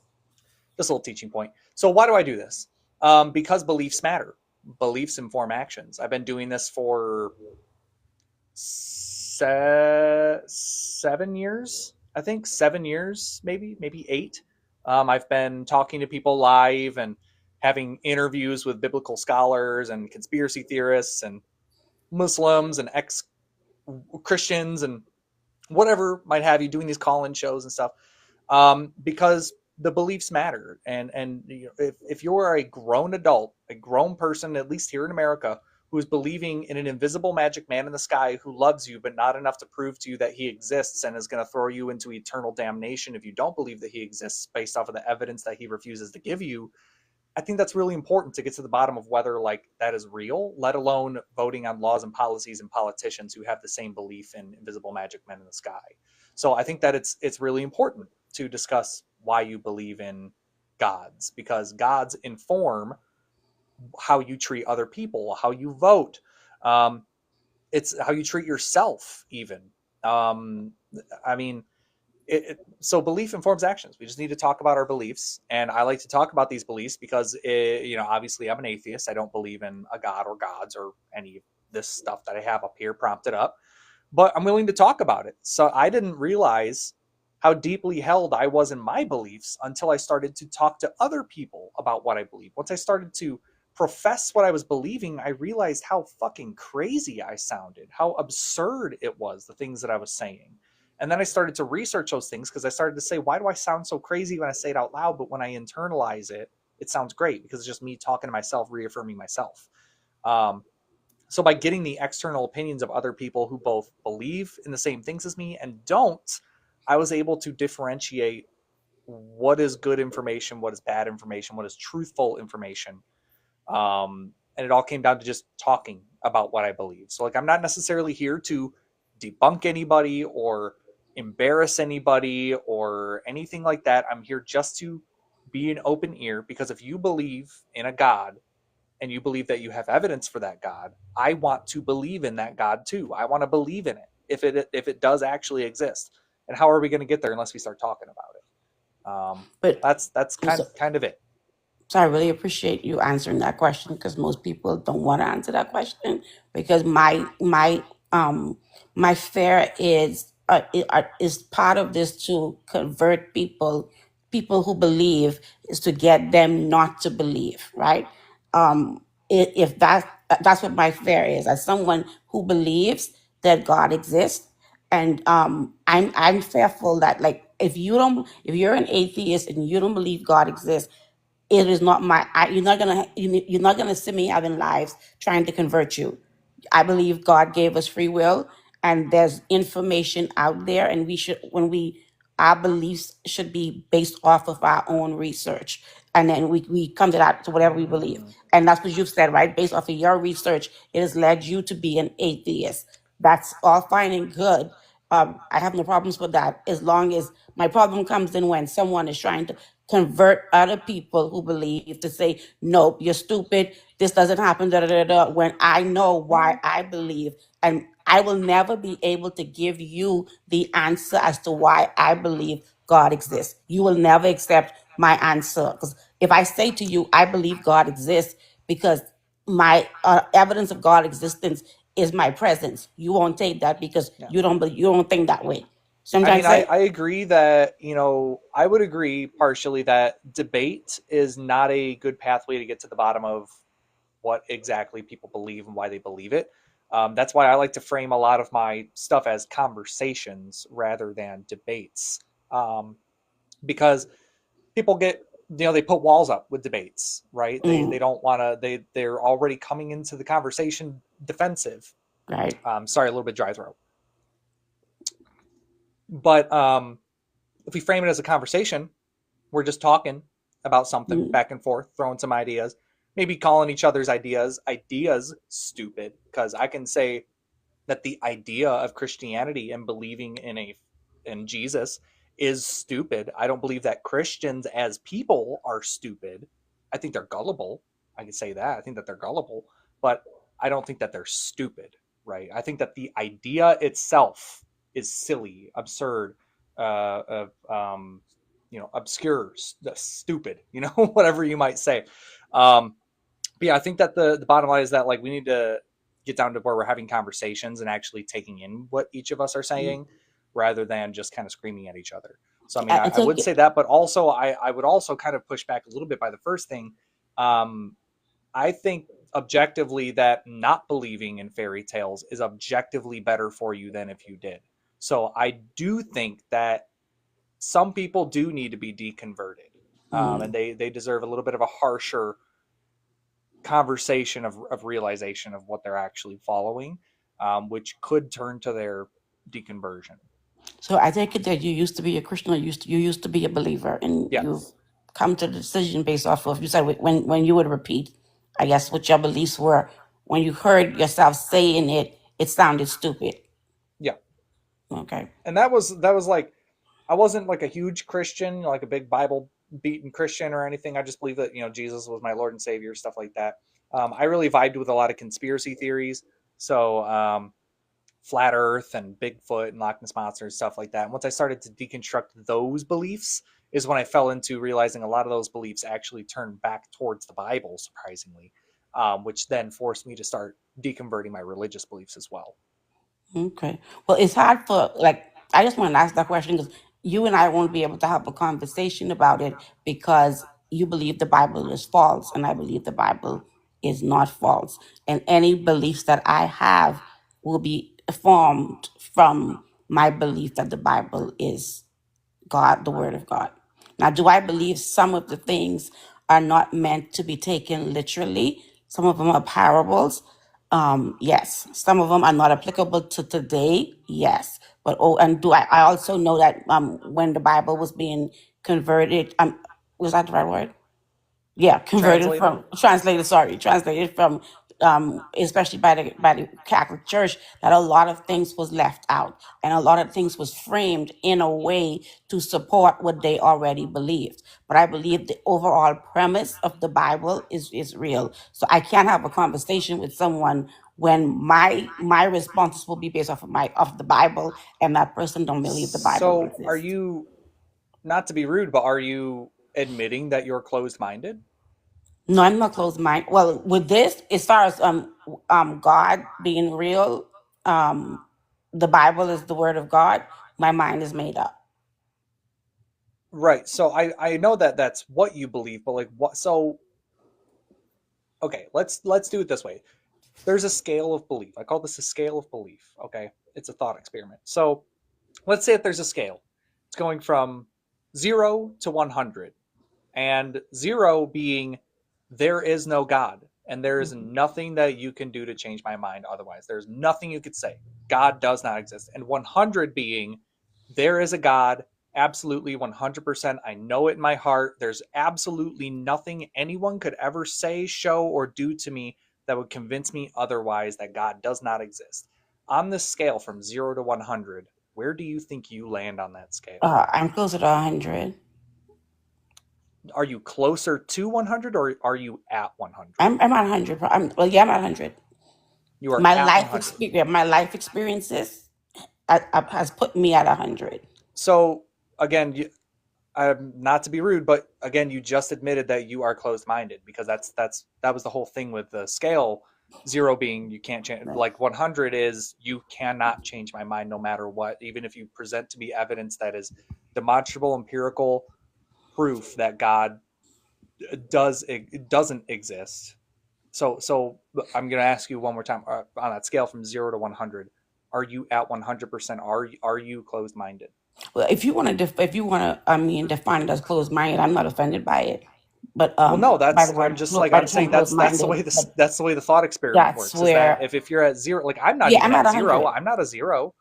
just a little teaching point. So why do I do this? Because beliefs matter. Beliefs inform actions. I've been doing this for 7 years. I think 7 years, maybe 8. I've been talking to people live and having interviews with biblical scholars and conspiracy theorists and Muslims and ex Christians and whatever might have you, doing these call-in shows and stuff, because the beliefs matter. And you know, if you're a grown adult, a grown person, at least here in America, who is believing in an invisible magic man in the sky who loves you, but not enough to prove to you that he exists and is going to throw you into eternal damnation if you don't believe that he exists based off of the evidence that he refuses to give you, I think that's really important to get to the bottom of whether like that is real, let alone voting on laws and policies and politicians who have the same belief in invisible magic men in the sky. So I think that it's really important to discuss why you believe in gods, because gods inform how you treat other people, how you vote. Um, it's how you treat yourself, even. Um, I mean, so belief informs actions. We just need to talk about our beliefs, and I like to talk about these beliefs because obviously I'm an atheist. I don't believe in a god or gods or any of this stuff that I have up here prompted up, but I'm willing to talk about it. So I didn't realize how deeply held I was in my beliefs until I started to talk to other people about what I believe. Once I started to profess what I was believing, I realized how fucking crazy I sounded, how absurd it was, the things that I was saying. And then I started to research those things because I started to say, why do I sound so crazy when I say it out loud? But when I internalize it, it sounds great because it's just me talking to myself, reaffirming myself. Um, so by getting the external opinions of other people who both believe in the same things as me and don't, I was able to differentiate what is good information, what is bad information, what is truthful information. And it all came down to just talking about what I believe. So like, I'm not necessarily here to debunk anybody or embarrass anybody or anything like that. I'm here just to be an open ear, because if you believe in a God and you believe that you have evidence for that God, I want to believe in that God too. I want to believe in it if it does actually exist. And how are we going to get there unless we start talking about it? But That's so, kind of it. So I really appreciate you answering that question, because most people don't want to answer that question, because my fear is part of this to convert people who believe, is to get them not to believe, right? If that's what my fear is, as someone who believes that God exists, and I'm fearful that, like, if you're an atheist and you don't believe God exists, it is not you're not gonna see me having lives trying to convert you. I believe God gave us free will, and there's information out there, and we should when we our beliefs should be based off of our own research, and then we come to that, to whatever we believe. Mm, And that's what you've said, right? Based off of your research, it has led you to be an atheist. That's all fine and good. I have no problems with that, as long as my problem comes in when someone is trying to convert other people who believe, to say, nope, you're stupid, this doesn't happen, da, da, da, da, when I know why I believe. And I will never be able to give you the answer as to why I believe God exists. You will never accept my answer. Because if I say to you, I believe God exists because my evidence of God existence is my presence, you won't take that, because yeah. you don't think that way. So I'm I trying mean, to I, say, I agree that, I would agree partially that debate is not a good pathway to get to the bottom of what exactly people believe and why they believe it. That's why I like to frame a lot of my stuff as conversations rather than debates. Because people they put walls up with debates, right? They mm, don't want to, they're already coming into the conversation defensive. right. Sorry, a little bit dry throat. But if we frame it as a conversation, we're just talking about something Mm, back and forth, throwing some ideas, maybe calling each other's ideas stupid, because I can say that the idea of Christianity and believing in Jesus is stupid. I don't believe that Christians as people are stupid. I think they're gullible. I can say that. I think that they're gullible, but I don't think that they're stupid, right? I think that the idea itself is silly, absurd, obscure, stupid, whatever you might say. But yeah, I think that the bottom line is that, like, we need to get down to where we're having conversations and actually taking in what each of us are mm, saying. rather than just kind of screaming at each other. So, I mean, I I would think say that, but also I would also kind of push back a little bit by the first thing. I think objectively that not believing in fairy tales is objectively better for you than if you did. So I do think that some people do need to be deconverted, and they deserve a little bit of a harsher conversation of realization of what they're actually following, which could turn to their deconversion. so. I take it that you used to be a Christian, or you used to be a believer, and you've Yes. come to the decision based off of, you said, when you would repeat, I guess, what your beliefs were. When you heard yourself saying it, it sounded stupid. Yeah. Okay. And that was like, I wasn't like a huge Christian, like a big Bible beaten Christian or anything. I just believe that, Jesus was my Lord and Savior, stuff like that. I really vibed with a lot of conspiracy theories. So, flat Earth and Bigfoot and Loch Ness Monster and stuff like that. And once I started to deconstruct those beliefs is when I fell into realizing a lot of those beliefs actually turned back towards the Bible, surprisingly, which then forced me to start deconverting my religious beliefs as well. Okay. Well, it's hard for, like, I just want to ask that question because you and I won't be able to have a conversation about it because you believe the Bible is false and I believe the Bible is not false. And any beliefs that I have will be formed from my belief that the Bible is God, the Word of God. Now, do I believe some of the things are not meant to be taken literally? Some of them are parables. Yes. Some of them are not applicable to today. Yes. But and I also know that when the Bible was being converted, was that the right word? Yeah, Translated? translated from, especially by the Catholic Church, that a lot of things was left out and a lot of things was framed in a way to support what they already believed. But I believe the overall premise of the Bible is real. So I can't have a conversation with someone when my responses will be based off of the Bible, and that person don't believe the Bible So, are exists. you, not to be rude, but are you admitting that you're closed minded? No, I'm not closed mind. Well, with this, as far as God being real, um the Bible is the word of God. My mind is made up. Right. So I know that that's what you believe, but like what? So okay, let's do it this way. There's a scale of belief. I call this a scale of belief. Okay, it's a thought experiment. So let's say that there's a scale. It's going from 0 to 100, and 0 being there is no God, and there is Mhm. nothing that you can do to change my mind otherwise. There's nothing you could say. God does not exist. And 100 being there is a God, absolutely 100%. I know it in my heart. There's absolutely nothing anyone could ever say, show, or do to me that would convince me otherwise that God does not exist. On this scale from 0 to 100, where do you think you land on that scale? I'm closer to 100. Are you closer to 100 or are you at 100? I'm at 100. Well, yeah, I'm at 100. You are My at life 100. experience, has put me at 100. So again, not to be rude, but again, you just admitted that you are closed-minded because that was the whole thing with the scale. 0 being you can't change, Right. like 100 is you cannot change my mind no matter what, even if you present to me evidence that is demonstrable, empirical proof that God doesn't exist. So I'm going to ask you one more time, on that scale from 0 to 100, are you at 100%? Are you closed-minded? Well, if you want to, define it as closed minded, I'm not offended by it. But Well, no, by the that's I'm word, just like by I'm the term saying closed that's the minded, way but that's the way the thought experiment that's works. Is that where, if you're at 0, like I'm not yeah, even I'm at at 0. 100. I'm not a 0.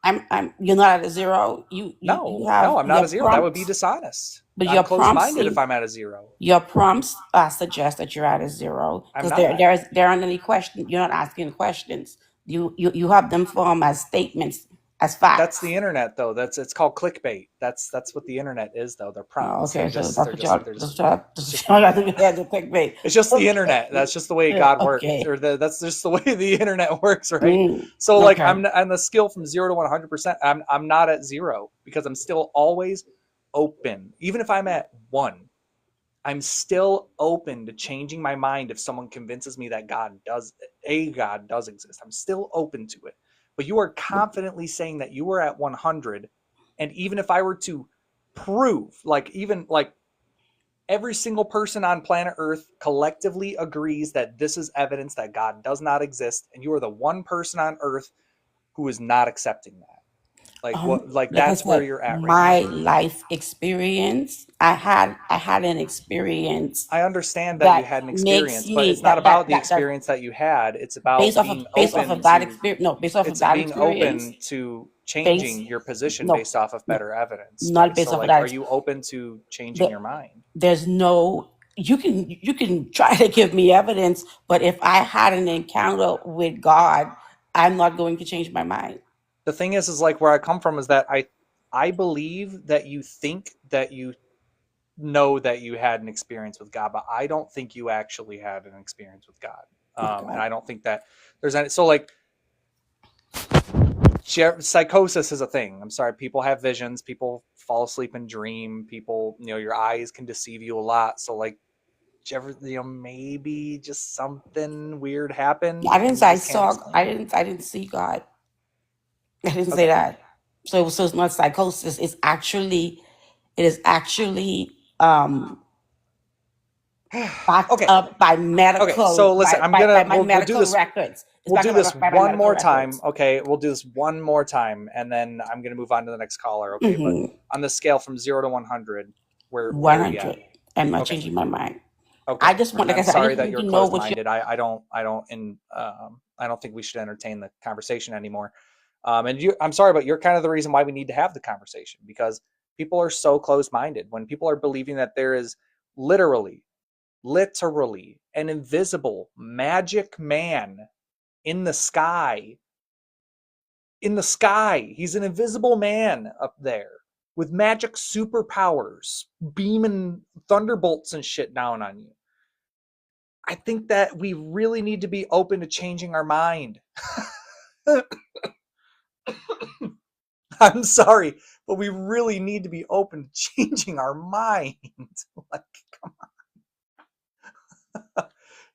You're not at a 0. You No, have I'm not your a 0. That would be prompts, dishonest. but I'm closed-minded if I'm at a 0. your prompts suggest that you're at a 0 I'm because not. there aren't any questions. You're not asking questions. You have them form as statements, as That's the facts. internet, though. It's called clickbait. That's what the internet is, though. They're Oh, prompts. okay, so that's They're that's just that's it's just what the y'all got to internet. do. Yeah, the clickbait. It's just the Okay, internet. That's just the way God works, okay, or that's just the way the internet works, right? So, like, okay. I'm on the scale from 0 to 100%. I'm not at 0 because I'm still always open. Even if I'm at 1, I'm still open to changing my mind if someone convinces me that God does exist. I'm still open to it. But you are confidently saying that you were at 100 And even if I were to prove, like even like every single person on planet Earth collectively agrees that this is evidence that God does not exist, and you are the one person on Earth who is not accepting that. Like what? Like Like I that's where said, you're at right now. my life experience, I had an experience I understand that you that had an makes experience, but me it's not about the that experience that you had. It's about being based off open of that to experience. No, based off of it's that being experience, open to based changing your position no, based off of no, better evidence. not based So off of like that. are you open to changing The, your mind? there's no you can try to give me evidence, but if I had an encounter with God, I'm not going to change my mind. The thing is like where I come from is that I believe that you think that you know that you had an experience with God, but I don't think you actually had an experience with God. And Okay. I don't think that there's any, so like psychosis is a thing. I'm sorry, people have visions, people fall asleep and dream, people, your eyes can deceive you a lot. So like, maybe just something weird happened I and didn't you say I just can't saw. explain it. I didn't see God. I didn't say Okay. that. So it's not psychosis. It is actually backed Okay. up by Okay. So medical listen, by my we'll do medical this. records. It's We'll backed do up this by my one medical more time. records. Okay. We'll do this one more time and then I'm going to move on to the next caller. Okay. But Mm-hmm. on the scale from 0 to 100, where are you at? 100. I'm not Okay. changing my mind. I Okay. just want, And like I I'm said, I sorry just that need you're to know closed what you. minded. I don't think we should entertain the conversation anymore. I'm sorry, but you're kind of the reason why we need to have the conversation because people are so closed minded. When people are believing that there is literally an invisible magic man in the sky. In the sky, he's an invisible man up there with magic superpowers, beaming thunderbolts and shit down on you. I think that we really need to be open to changing our mind. I'm sorry, but we really need to be open to changing our mind. Like, come on.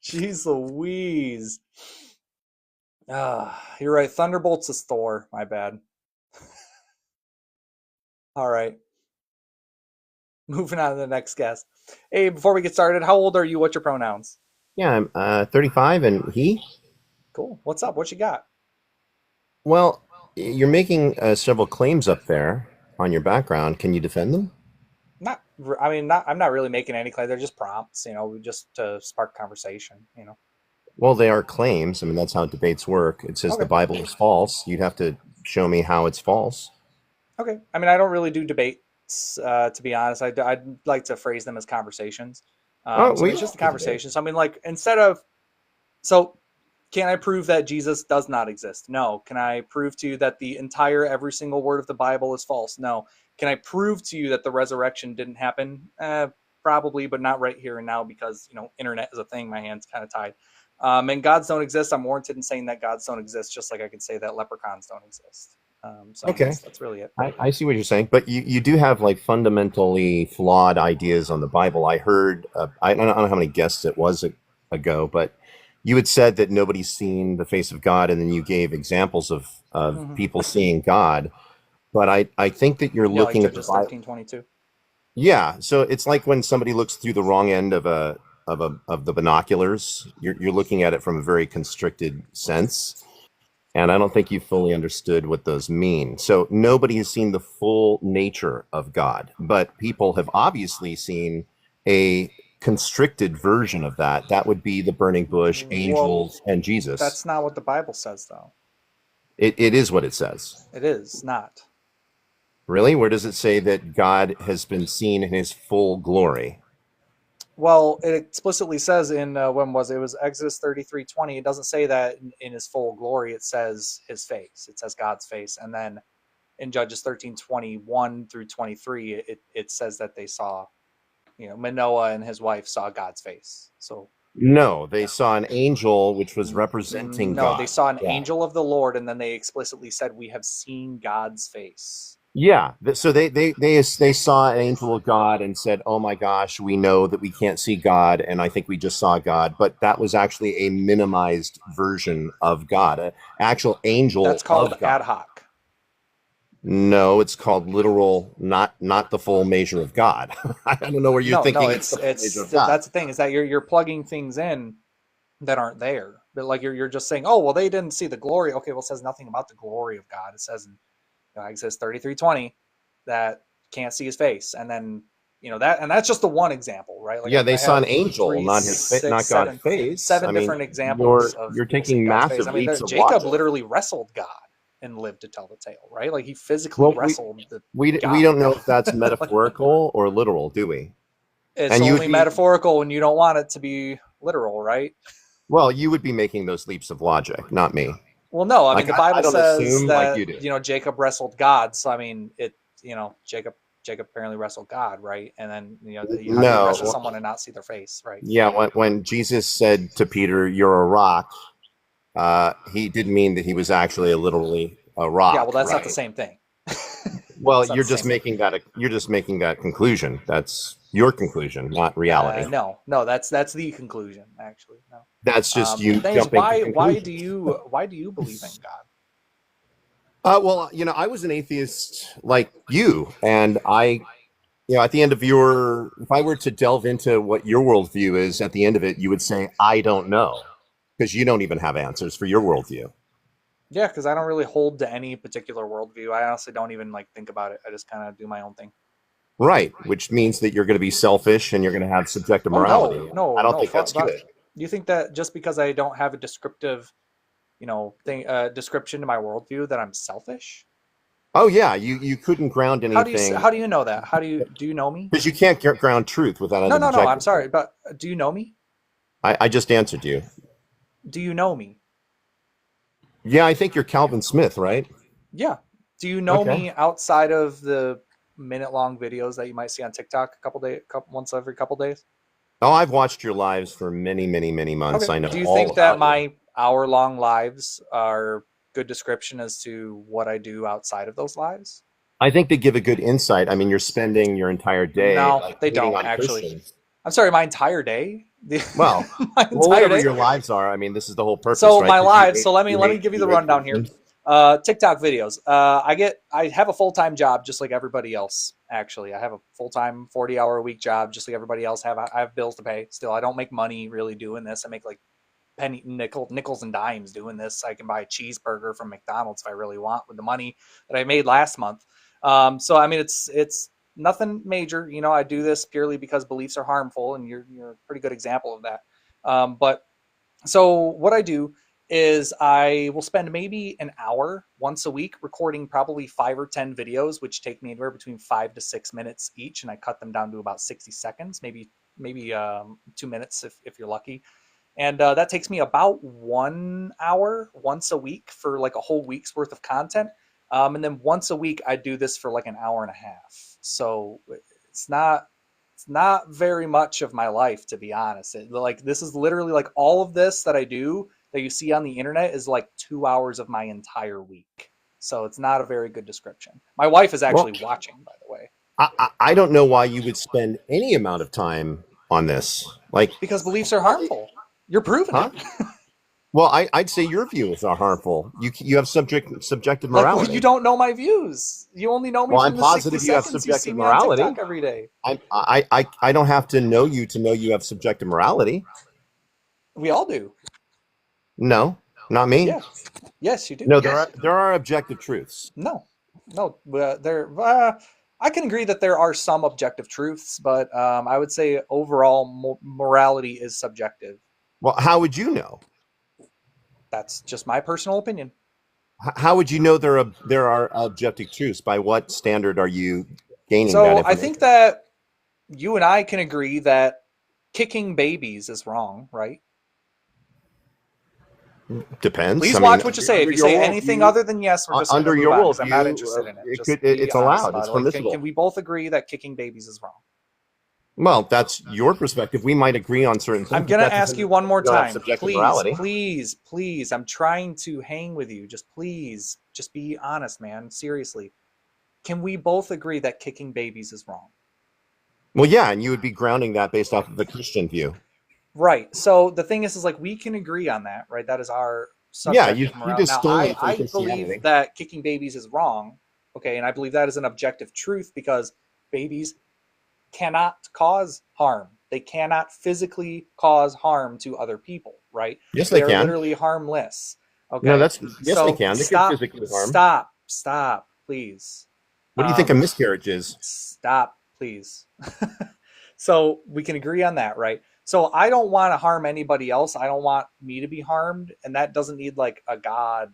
Jeez Louise. You're right. Thunderbolts is Thor. My bad. All right. Moving on to the next guest. Hey, before we get started, how old are you? What's your pronouns? Yeah, I'm 35, and he. Cool. What's up? What you got? Well, you're making several claims up there on your background. Can you defend them? I'm not really making any claim. They're just prompts, just to spark conversation, Well, they are claims. I mean, that's how debates work. It says the Okay. Bible is false. You'd have to show me how it's false. Okay. I mean, I don't really do debates, to be honest. I'd like to phrase them as conversations. So it's just a conversation. So I mean, like so can I prove that Jesus does not exist? No. Can I prove to you that the entire every single word of the Bible is false? No. Can I prove to you that the resurrection didn't happen? Probably, but not right here and now because internet is a thing. My hands kind of tied. And gods don't exist. I'm warranted in saying that gods don't exist, just like I can say that leprechauns don't exist. So Okay. that's really it. I see what you're saying, but you do have like fundamentally flawed ideas on the Bible. I heard, I don't know how many guests it was ago, but you had said that nobody's seen the face of God, and then you gave examples of people seeing God. But I think that you're Yeah, like looking at the Judges Bible. 13:22. Yeah, so it's like when somebody looks through the wrong end of the binoculars. You're looking at it from a very constricted sense. And I don't think you fully understood what those mean. So nobody has seen the full nature of God, but people have obviously seen a constricted version of that. That would be the burning bush, Well, angels, and Jesus. that's not what the Bible says, though. It is what it says. It is not. Really? Where does it say that God has been seen in his full glory? Well, it explicitly says in when was it? It was Exodus 33:20. It doesn't say that in his full glory. It says his face. It says God's face, and then in Judges 13:21 through 23, it says that they saw, Manoah and his wife saw God's face. So No, they saw an angel which was representing no, God. they saw an angel of the Lord, and then they explicitly said, "We have seen God's face." Yeah, so they saw an angel of God and said, "Oh my gosh, we know that we can't see God, and I think we just saw God." But that was actually a minimized version of God, an actual angel. That's called of God. ad hoc. No, it's called literal, not the full measure of God. I don't know where you're thinking it's the full measure of God. that's the thing, is that you're plugging things in that aren't there. But like you're just saying, oh well, they didn't see the glory. Okay, well, it says nothing about the glory of God. It says in Exodus 33:20 that can't see his face, and then that, and that's just the one example, right? Like Yeah, they I saw have an angel, three, not his, six, not God's seven, face. seven I mean, different examples of you're people seeing taking God's face. massive I mean, leaps of Jacob logic. literally wrestled God and lived to tell the tale, right? Like he physically Well, wrestled the we God. don't know if that's metaphorical or literal, do we? It's And you would only be metaphorical when you don't want it to be literal, right? well, you would be making those leaps of logic, not me. Well, no, I mean Like the I Bible don't says assume like that you do. Jacob wrestled God, so I mean Jacob apparently wrestled God, right? And then how do you wrestle No, someone and not see their face, right? yeah. When Jesus said to Peter, "You're a rock," he didn't mean that he was actually literally a Yeah, rock, well, that's not the right? same thing. Well, It's not the same thing. you're just making that conclusion. That's your conclusion, not reality. No, that's the conclusion, actually. No. That's just The you thing is, jumping to why do conclusions. you believe in God? Well, I was an atheist like you, and at the end of if I were to delve into what your worldview is, at the end of it, you would say, I don't know, because you don't even have answers for your worldview. Yeah, because I don't really hold to any particular worldview. I honestly don't even think about it. I just kind of do my own thing. Right, which means that you're going to be selfish and you're going to have subjective Oh morality. no, I don't no. think that's good. You think that just because I don't have a descriptive, description to my worldview, that I'm selfish? Oh yeah, you couldn't ground anything. How do you know that? Do you know me? Because you can't ground truth without an No. objective. I'm sorry, but do you know me? I just answered you. Do you know me? Yeah, I think you're Calvin Smith, right? Yeah. Do you know Okay. me outside of the minute-long videos that you might see on TikTok once every couple days? Oh, I've watched your lives for many, many, many months. Okay. I know Do you all think that about you. my hour-long lives are good description as to what I do outside of those lives? I think they give a good insight. I mean, you're spending your entire day No, like they hating don't on actually. Christians. I'm sorry, my entire day. Well, My entire whatever day. your lives are, I mean, this is the whole purpose, So right? my 'Cause lives. So let me hate- give you the hate rundown here. Christians. TikTok videos. I have a full-time job just like everybody else. Actually, I have a full-time 40-hour-a-week job just like everybody else have. I have bills to pay. Still, I don't make money really doing this. I make like nickels and dimes doing this. I can buy a cheeseburger from McDonald's if I really want with the money that I made last month. So I mean, it's nothing major. I do this purely because beliefs are harmful, and you're a pretty good example of that. But so what I do is I will spend maybe an hour once a week recording probably 5 or 10 videos, which take me anywhere between 5 to 6 minutes each, and I cut them down to about 60 seconds, maybe 2 minutes if you're lucky. And that takes me about 1 hour once a week for like a whole week's worth of content. And then once a week, I do this for like an hour and a half. So it's not very much of my life, to be honest. Like this is literally like all of this that I do that you see on the internet is like 2 hours of my entire week. So it's not a very good description. My wife is actually watching, by the way. I don't know why you would spend any amount of time on this. Like, because beliefs are harmful. You're proving it. Well, I'd say your views are harmful. You have subjective morality. Like, well, you don't know my views. You only know me from the 60 you have seconds you see subjective me on morality. TikTok every day. I don't have to know you to know you have subjective morality. We all do. No, not me. Yeah. Yes, you do. No, there are objective truths. No, I can agree that there are some objective truths, but I would say overall morality is subjective. Well, how would you know? That's just my personal opinion. How would you know there are objective truths? By what standard are you gaining that So information? I think that you and I can agree that kicking babies is wrong, right? Depends. Please watch what you say. If you say anything other than yes, we're just under your worldview, I'm not worldview, interested in it. it's allowed. It's permissible. Can we both agree that kicking babies is wrong? Well, that's your perspective. We might agree on certain things. I'm going to ask you one more time. Morality. Please. I'm trying to hang with you. Just please, just be honest, man. Seriously. Can we both agree that kicking babies is wrong? Well, yeah, and you would be grounding that based off of the Christian view. Right. So the thing is like we can agree on that, right? That is our Yeah, subjective you just stole it from I Christianity. believe that kicking babies is wrong. Okay, and I believe that is an objective truth because babies cannot cause harm. They cannot physically cause harm to other people, right? Yes, They they are can. literally harmless. No, Okay. that's yes, they So can. They could physically harm. stop, please. What do you think a miscarriage is? Stop, please. So we can agree on that, right? So I don't want to harm anybody else. I don't want me to be harmed, and that doesn't need like a god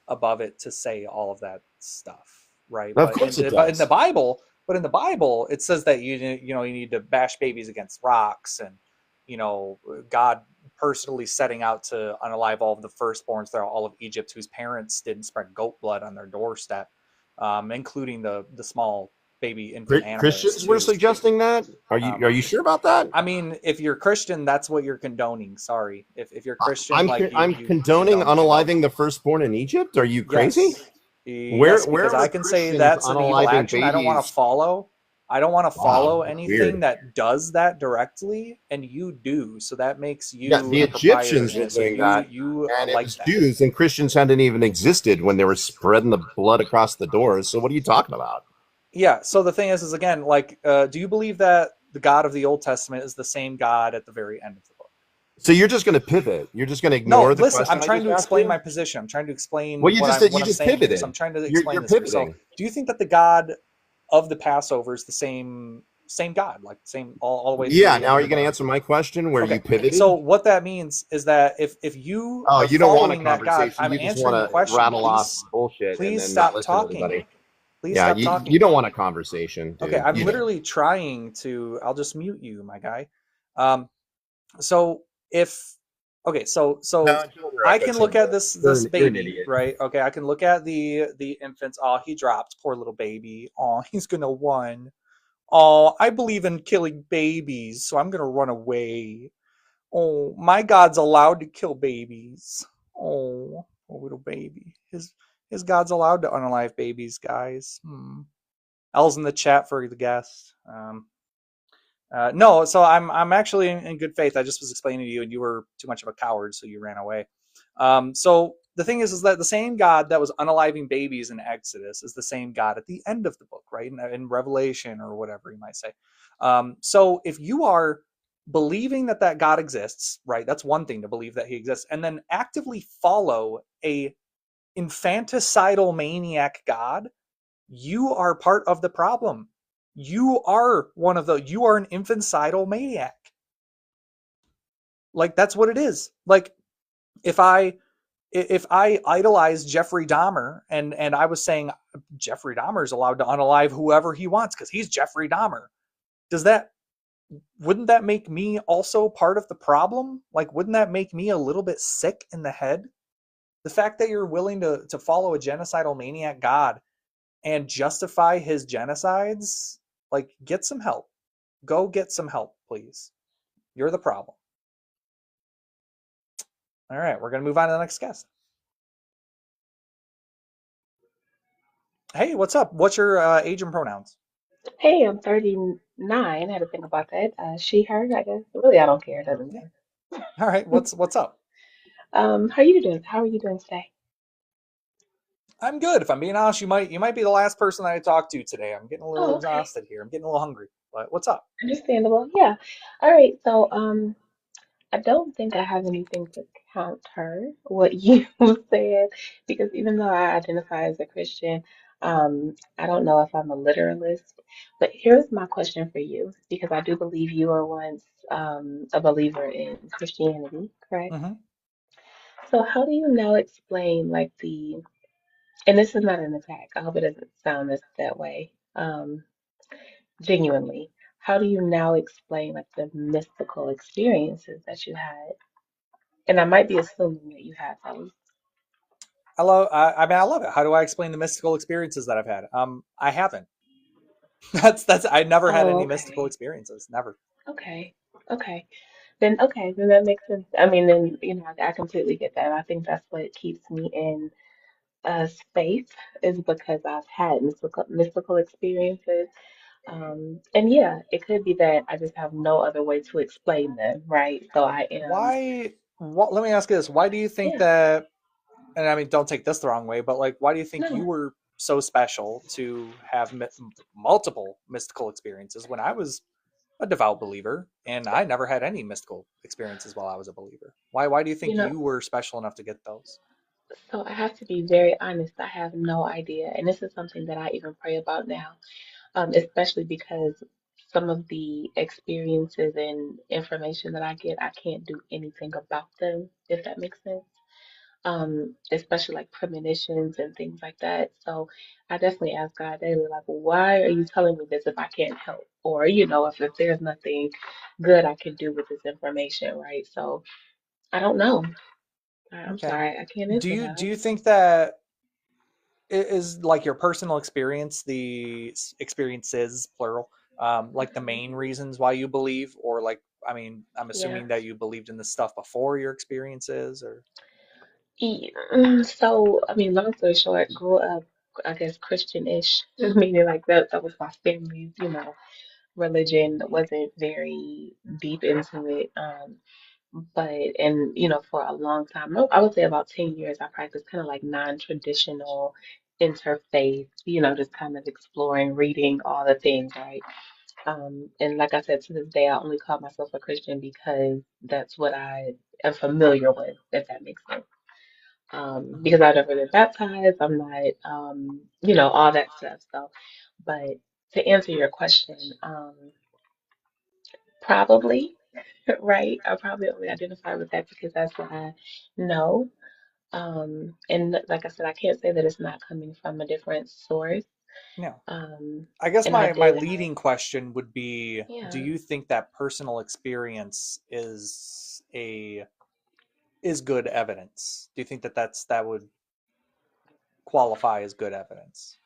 above it to say all of that stuff, right? Of course it But in the does. Bible, it says that you need to bash babies against rocks, and God personally setting out to unalive all of the firstborns throughout all of Egypt whose parents didn't spread goat blood on their doorstep, including the small baby infant animals Christians were too. suggesting that. Are you Um, are you sure about that? I mean, if you're Christian, that's what you're condoning. Sorry, if you're Christian, I'm like I'm you condoning condone. unaliving the firstborn in Egypt. Are you crazy? Yes. Where Yes, where because I are can say Christians that's an evil unaliving action. I don't want to babies? follow. I don't want to Wow, follow that's anything weird. that does that directly, and you do. So that makes Yeah, you the a proprietor Egyptians in were it. So doing you that, you and it like was that. Jews and Christians hadn't even existed when they were spreading the blood across the doors. So what are you talking about? Yeah. So the thing is again, like, do you believe that the God of the Old Testament is the same God at the very end of the book? So you're just going to pivot. You're just going to No, ignore the listen. question I'm I trying just to asked explain you. my position. I'm trying to explain Well, what you I'm just saying here. So I'm pivoted. trying to explain You're this here. So pivoting. do you think that the God of the Passover is the same God, like same all the way through Yeah. the Now, end are of you the going to book? answer my question where Okay. you pivoted? So what that means is that if you Oh, are you don't want a following that God, conversation. I'm You just want answering the to question. rattle off bullshit and Please then not stop listen to talking. anybody. Please Yeah, stop you talking. don't want a conversation, Okay, dude. I'm You don't. literally trying to. I'll just mute you, my guy. Um, so if okay, so No, don't wreck I a can look at turtle. this You're an baby, idiot. right? Okay, I can look at the infants. Oh, he dropped, poor little baby. Oh, he's gonna run. Oh, I believe in killing babies, so I'm gonna run away. Oh, my God's allowed to kill babies. Oh, poor little baby. His God's allowed to unalive babies, guys. L's in the chat for the guest. No, so I'm actually in good faith. I just was explaining to you, and you were too much of a coward, so you ran away. So the thing is that the same God that was unaliving babies in Exodus is the same God at the end of the book, right? In Revelation or whatever you might say. So if you are believing that God exists, right? That's one thing to believe that He exists, and then actively follow a infanticidal maniac God, you are part of the problem. You are you are an infanticidal maniac. Like that's what it is. Like if I idolize Jeffrey Dahmer and I was saying Jeffrey Dahmer is allowed to unalive whoever he wants because he's Jeffrey Dahmer, does that wouldn't that make me also part of the problem? Like wouldn't that make me a little bit sick in the head? The fact that you're willing to follow a genocidal maniac God and justify his genocides, like get some help. Go get some help, please. You're the problem. All right, we're going to move on to the next guest. Hey, what's up? What's your age and pronouns? Hey, I'm 39. I had to think about that. She, her, I guess. Really, I don't care. It doesn't Yeah. matter. All right, what's up? How you doing? How are you doing today? I'm good. If I'm being honest, you might be the last person that I talked to today. I'm getting a little Oh, okay. exhausted here. I'm getting a little hungry. But what's up? Understandable. Yeah. All right. So, I don't think I have anything to counter what you said because even though I identify as a Christian, I don't know if I'm a literalist. But here's my question for you because I do believe you were once a believer in Christianity, correct? Mm-hmm. So how do you now explain like and this is not an attack. I hope it doesn't sound that way. Genuinely, how do you now explain like the mystical experiences that you had? And I might be assuming that you had those. I mean, I love it. How do I explain the mystical experiences that I've had? I haven't. That's. I never had Oh, any mystical okay. experiences. Never. Okay. Okay, then that makes sense. I mean, then, I completely get that. I think that's what keeps me in space is because I've had mystical experiences. And yeah, it could be that I just have no other way to explain them, right? So I am, Why? What? Let me ask you this. Why do you think yeah, that? And I mean, don't take this the wrong way, but like, why do you think you no. were so special to have multiple mystical experiences when I was a devout believer, and I never had any mystical experiences while I was a believer? Why do you You think know, you were special enough to get those? so I have to be very honest. I have no idea, and this is something that I even pray about now, especially because some of the experiences and information that I get, I can't do anything about them, if that makes sense. Especially like premonitions and things like that. So I definitely ask God daily, like, why are you telling me this if I can't help? Or, if there's nothing good I can do with this information, right? So I don't know. I'm Okay. sorry, I can't Do answer you that. do you think that is like your personal experience, the experiences plural, like the Hmm. main reasons why you believe, or like, I mean, I'm Yeah. assuming that you believed in this stuff before your experiences, or So, I mean, long story short, grew up, I guess, Christian-ish, meaning like that was my family's, religion. Wasn't very deep into it. But and for a long time, no, I would say about 10 years, I practiced kind of like non-traditional interfaith, just kind of exploring, reading all the things, right? And like I said, to this day, I only call myself a Christian because that's what I am familiar with, if that makes sense. Mhm. Because I've never been baptized, I'm not, all that stuff. So, but to answer your question, probably, right? I probably only identify with that because that's what I know. And like I said, I can't say that it's not coming from a different source. No. Um, I guess and I my did have, leading question would be, do yeah, you think that personal experience is good evidence? Do you think that that would qualify as good evidence?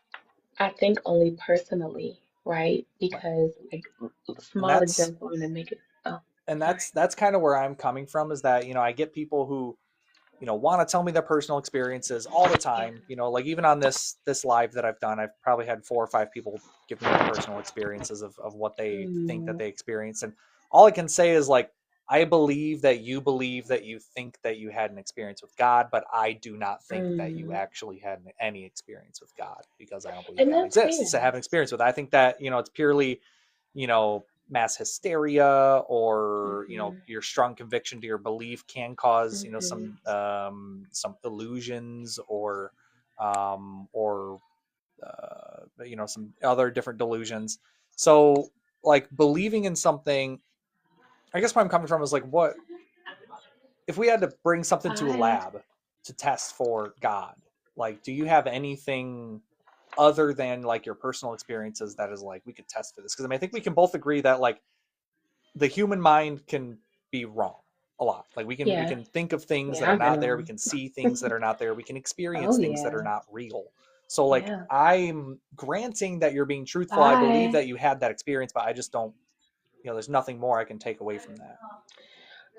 I think only personally, right? Right. Because like And small example, I'm gonna make it. Oh, sorry. that's kind of where I'm coming from, is that, I get people who, want to tell me their personal experiences all the Yeah. time. Like even on this live that I've done, I've probably had 4 or 5 people give me their personal experiences of what they think that Mm, they experienced. And all I can say is, like, I believe that you think that you had an experience with God, but I do not think that you mm. actually had any experience with God, because I don't believe And God that's exists to fair. have an experience with. I think that, it's purely, mass hysteria, or Hmm. your strong conviction to your belief can cause, Hmm. some illusions, or some other different delusions. So, like, believing in something, I guess where I'm coming from is like, what if we had to bring something to a I lab to test for God? Like, do you have anything other than like your personal experiences that is like, we could test for this? Because I mean, I think we can both agree that, like, the human mind can be wrong a lot. Like, we Yeah, can think of things that yeah, are I've been not there, we wrong. can see things that are not there, we can Oh experience things that are yeah, not real. So, like, yeah. I'm granting that you're being truthful. I believe Bye. that you had that experience, but I just don't, there's nothing more I can take away from that.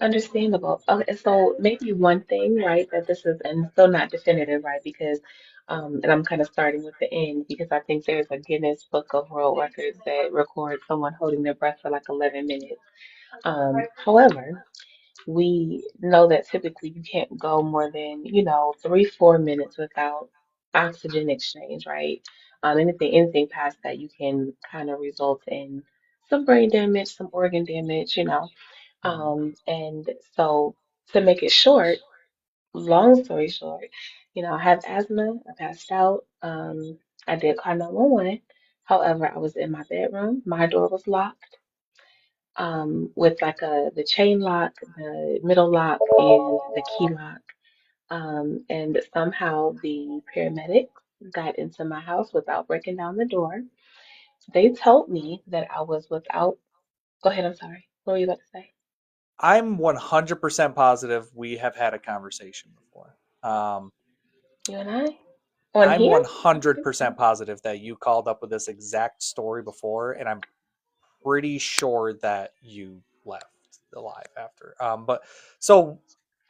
Understandable. Okay, so maybe one thing, right, that this is, and still not definitive, right, because, and I'm kind of starting with the end because I think there's a Guinness Book of World Records that records someone holding their breath for like 11 minutes. However, we know that typically you can't go more than, 3, 4 minutes without oxygen exchange, right? Anything past that, you can kind of result in some brain damage, some organ damage, Mhm. And so to make it short, long story short, I have asthma, I passed out, I did call 911. However, I was in my bedroom, my door was locked, with like the chain lock, the middle lock, and the key lock. And somehow the paramedics got into my house without breaking down the door. They told me that I was without. Go ahead, I'm sorry. What were you about to say? I'm 100% positive we have had a conversation before. Um, You and I? On I'm here? I don't think 100% so. positive that you called up with this exact story before, and I'm pretty sure that you left alive after. But so,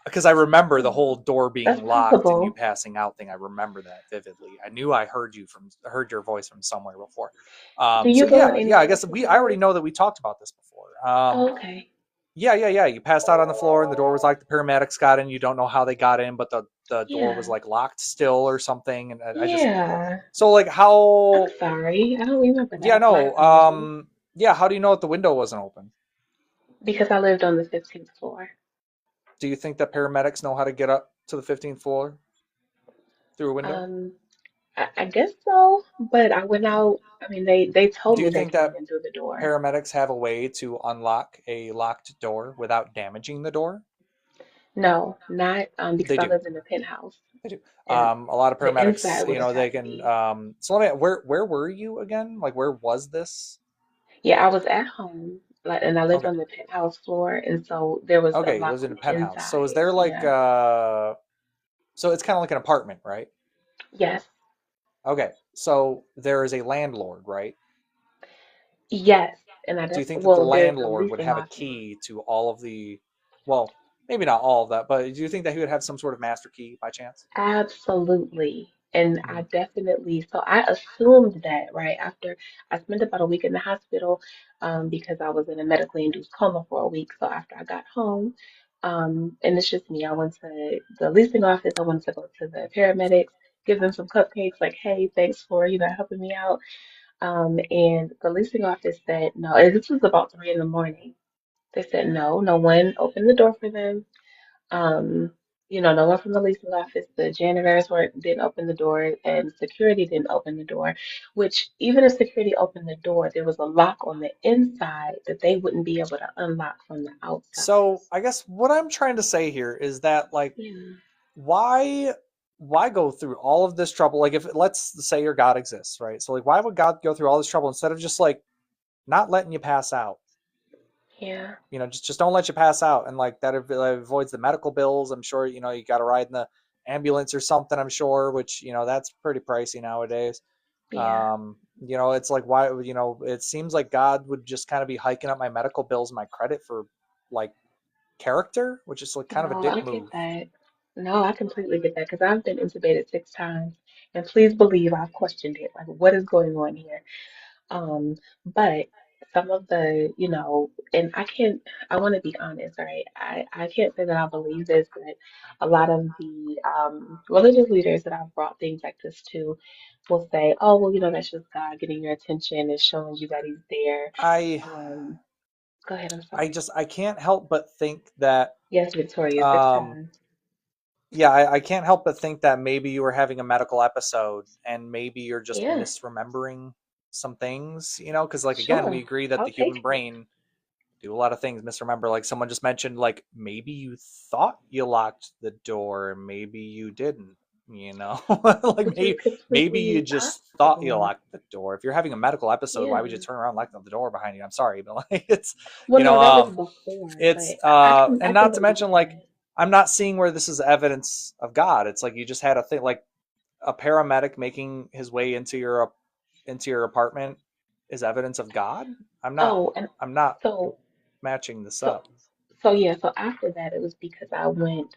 because I remember the whole Hmm. door being That's locked and you possible. passing out thing. I remember that vividly. I knew I heard your voice from somewhere before. Do So you go in yeah, any I other guess I already facilities? know that we talked about this before. Oh, okay. Yeah. You passed out on the floor and the door was like, the paramedics got in. You don't know how they got in, but the door was Yeah. like locked still or something, and I just Yeah. so like I'm how sorry. I don't remember yeah, that. My no, apologies. yeah, how do you know that the window wasn't open? Because I lived on the 15th floor. Do you think that paramedics know how to get up to the 15th floor through a window? Um, I guess so, but I went out. I mean, they told Do me you they think came that in through the door. paramedics have a way to unlock a locked door without damaging the door? No, not because They I do. lived in the penthouse They do. and A lot of the inside paramedics, would have they had to can. be. So let me. Where were you again? Like, where was this? Yeah, I was at home, like, and I lived Okay. on the penthouse floor, and so there was a Okay. It lock was in on a the penthouse. So is inside. there like Yeah. so it's kind of like an apartment, right? Yes. Okay. So there is a landlord, right? Yes. And Do you think that the well, there's a landlord would leasing have a office. key to all of the, well, maybe not all of that, but do you think that he would have some sort of master key by chance? Absolutely. And I Mhm. definitely, so I assumed that right after I spent about a week in the hospital because I was in a medically induced coma for a week. So after I got home, and it's just me, I went to the leasing office. I wanted to go to the paramedics, give them some cupcakes, like, hey, thanks for, helping me out. And the leasing office said no. And this was about 3 in the morning. They said no, no one opened the door for them. Um, no one from the leasing office, the janitors didn't open the door, and security didn't open the door. Which even if security opened the door, there was a lock on the inside that they wouldn't be able to unlock from the outside. So I guess what I'm trying to say here is that like Yeah, why why go through all of this trouble? Like if let's say your God exists, right? So like why would God go through all this trouble instead of just like not letting you pass out? yeah, Just don't let you pass out, and like that avoids the medical bills. I'm sure you got to ride in the ambulance or something. I'm sure, which that's pretty pricey nowadays. yeah. It's like why it seems like God would just kind of be hiking up my medical bills and my credit for like character, which is like kind of a No, I dick get move. that. No, I completely get that because I've been intubated 6 times, and please believe I've questioned it. Like, what is going on here? Um, but some of and I want to be honest, right? I can't say that I believe this, but a lot of the religious leaders that I've brought things like this to will say, oh, well, that's just God getting your attention and showing you that He's there. I Um, Go ahead, I'm I sorry. just I can't help but think that Yes, Victoria, six um times. yeah, I can't help but think that maybe you were having a medical episode and maybe you're just Yeah, misremembering some things, because like again, we sure. agree that I'll the human take it. brain do a lot of things misremember. Like someone just mentioned, like maybe you thought you locked the door and maybe you didn't, like Which is maybe you completely just thought you possible. locked the door. If you're having a medical episode, why would you Yeah. turn around and lock the door behind you? I'm sorry, but like it's Well, you know no, that was um before, but it's I and can not to believe mention like that. I'm not seeing where this is evidence of God. It's like you just had a thing like a paramedic making his way into your apartment is evidence of God. I'm not Oh, and I'm not so matching this so up. yeah, so after that it was because I went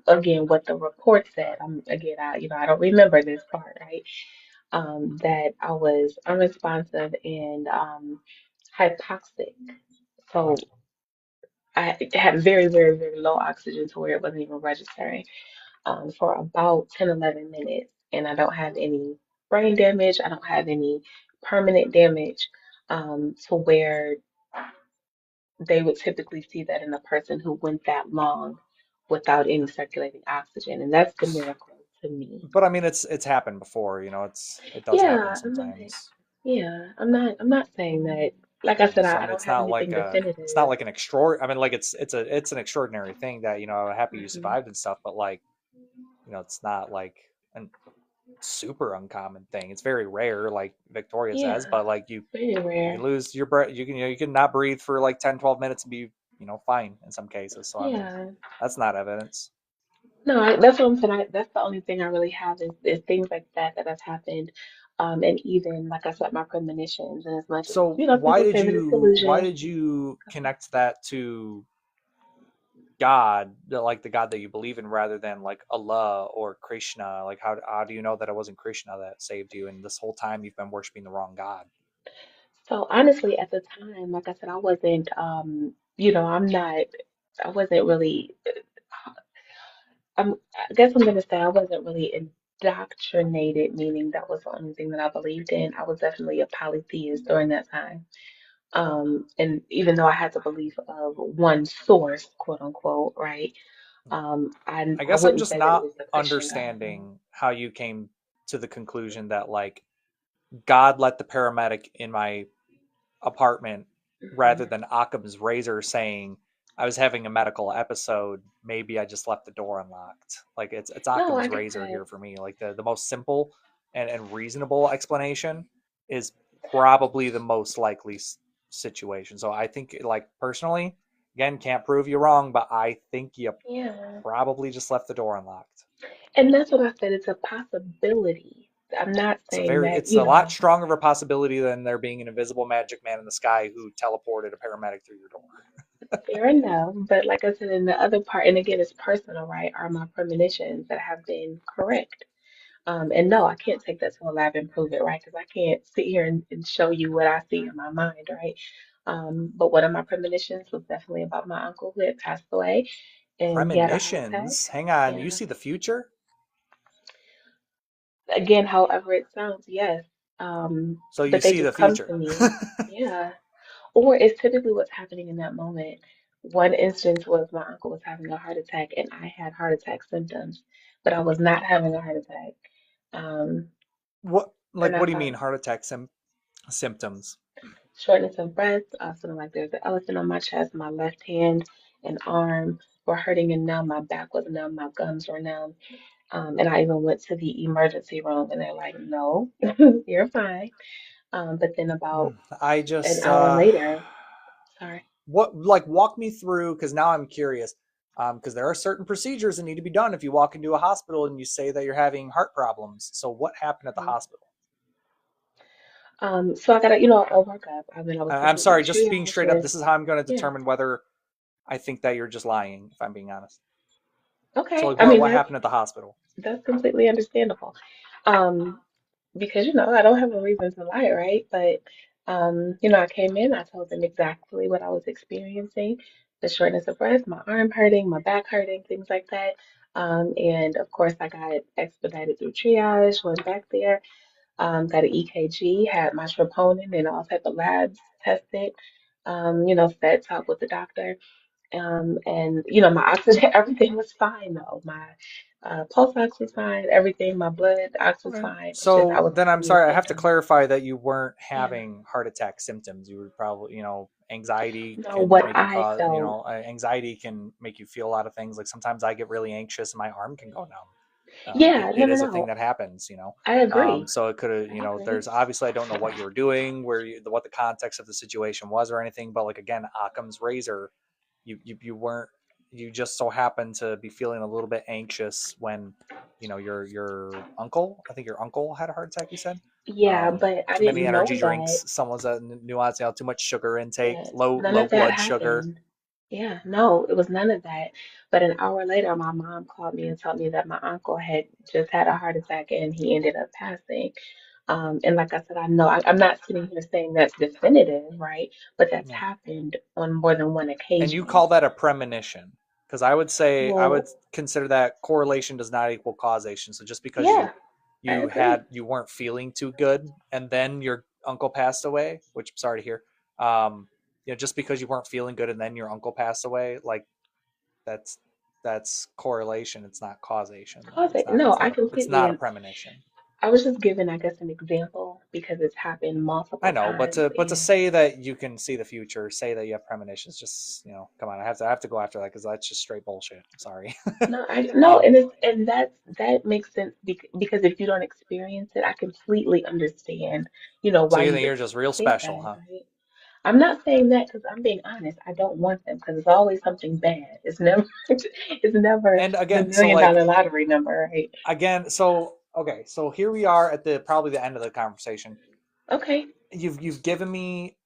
again what the report said. I don't remember this part, right? That I was unresponsive and hypoxic. So I had very, very, very low oxygen to where it wasn't even registering for about 10, 11 minutes. And I don't have any brain damage. I don't have any permanent damage to where they would typically see that in a person who went that long without any circulating oxygen. And that's the miracle to me. But I mean, it's happened before. It does happen Yeah, I'm not, sometimes. yeah, I'm not saying that. Like I said, So I I mean, don't have anything it's not definitive. like an extra. I mean, like it's an extraordinary thing that happy you Hmm. survived and stuff. But like it's not like a super uncommon thing. It's very rare, like Victoria says. Yeah, But like very you can rare. lose your breath. You can not breathe for like 10, 12 minutes and be fine in some cases. So I mean, Yeah. that's not evidence. No, that's what I'm saying. That's the only thing I really have is things like that that has happened. And even, like I said, my premonitions, and as much as, So people say that it's why delusion. did you connect that to God, like the God that you believe in, rather than like Allah or Krishna? Like, how do you know that it wasn't Krishna that saved you, and this whole time you've been worshiping the wrong God? So honestly, at the time, like I said, I wasn't, I'm not, I wasn't really, I guess I'm gonna say I wasn't really indoctrinated, meaning that was the only thing that I believed in. I was definitely a polytheist during that time. And even though I had the belief of one source, quote unquote, right? I I guess I'm wouldn't just say that it not was the Christian God. No. understanding how you came to the conclusion that like God let the paramedic in my apartment rather Mhm. than Occam's razor saying I was having a medical episode. Maybe I just left the door unlocked. Like it's No, I Occam's get razor that. here for me. Like the most simple and reasonable explanation is probably the most likely situation. So I think like personally, again, can't prove you wrong, but I think you Yeah. probably just left the door unlocked. And that's what I said. It's a possibility. I'm not saying that, It's a lot stronger of a possibility than there being an invisible magic man in the sky who teleported a paramedic through your door. fair enough. But like I said, in the other part, and again, it's personal, right? Are my premonitions that have been correct? And no, I can't take that to a lab and prove it, right? Because I can't sit here and show you what I see in my mind, right? But one of my premonitions was definitely about my uncle who had passed away, and he had a heart attack. Premonitions? Hang on, you Yeah. see the future? Again, however it sounds, yes. So you But they see just the come to future. me. Yeah. Or it's typically what's happening in that moment. One instance was my uncle was having a heart attack and I had heart attack symptoms, but I was not having a heart attack. Um, and I What do you mean thought heart attack symptoms? shortness of breath, feeling like there's an elephant on my chest, my left hand and arm were hurting and numb, my back was numb, my gums were numb. And I even went to the emergency room and they're like, no, you're fine. But then about I an just hour later, sorry. what like walk me through because now I'm curious. Because there are certain procedures that need to be done if you walk into a hospital and you say that you're having heart problems. So what happened at the hospital? So I got to, I'll work up. I mean, I was I'm given my sorry, just being triage straight up. list. This is how I'm going to Yeah. determine whether I think that you're just lying. If I'm being honest. So Okay. like, I mean, what happened at the hospital? that's completely understandable. Um, because I don't have a reason to lie, right? But I came in, I told them exactly what I was experiencing, the shortness of breath, my arm hurting, my back hurting, things like that. And of course, I got expedited through triage, went back there, got an EKG, had my troponin and all type of labs tested. Sat talk with the doctor. And my oxygen, everything was fine though. My pulse ox was fine, everything, my blood ox was Okay. fine. It's just I So was then I'm having these sorry, I have to symptoms. clarify that you weren't Yeah. having heart attack symptoms. You were probably, anxiety No, can what make you I cause, felt, anxiety can make you feel a lot of things. Like sometimes I get really anxious and my arm can go numb. yeah, no, It no, is a thing no. that happens. I agree. So it could have, I agree. there's obviously I don't know what you were doing, what the context of the situation was or anything, but like again, Occam's razor, you weren't, you just so happened to be feeling a little bit anxious when, your uncle, I think your uncle had a heart attack. You said, Yeah, but I too many didn't energy know that. drinks. Someone's a nuance, too much sugar intake, Yeah, none low of that blood sugar. happened. Yeah, no, it was none of that. But an hour later, my mom called me and told me that my uncle had just had a heart attack and he ended up passing. And like I said, I know I'm not sitting here saying that's definitive, right? But that's No. happened on more than one And you occasion. call that a premonition? Because I would say I would Well, consider that correlation does not equal causation. So just because yeah, I agree. you weren't feeling too good and then your uncle passed away, which I'm sorry to hear. Um, just because you weren't feeling good and then your uncle passed away, like that's that's correlation. It's not causation though. Cause it, no, I It's completely, not a and premonition. I was just giving, I guess, an example because it's happened I multiple know, times. to And say that you can see the future, say that you have premonitions, just come on, I have to go after that because that's just straight bullshit. I'm sorry. no, I no, um, and that makes sense because if you don't experience it, I completely understand, so why you you think would you're just real think special, that, huh? right? I'm not saying that because I'm being honest. I don't want them because it's always something bad. It's never, it's never And the again, so million like dollar lottery number, right? so okay, so here we are at the probably the end of the conversation. Okay. You've given me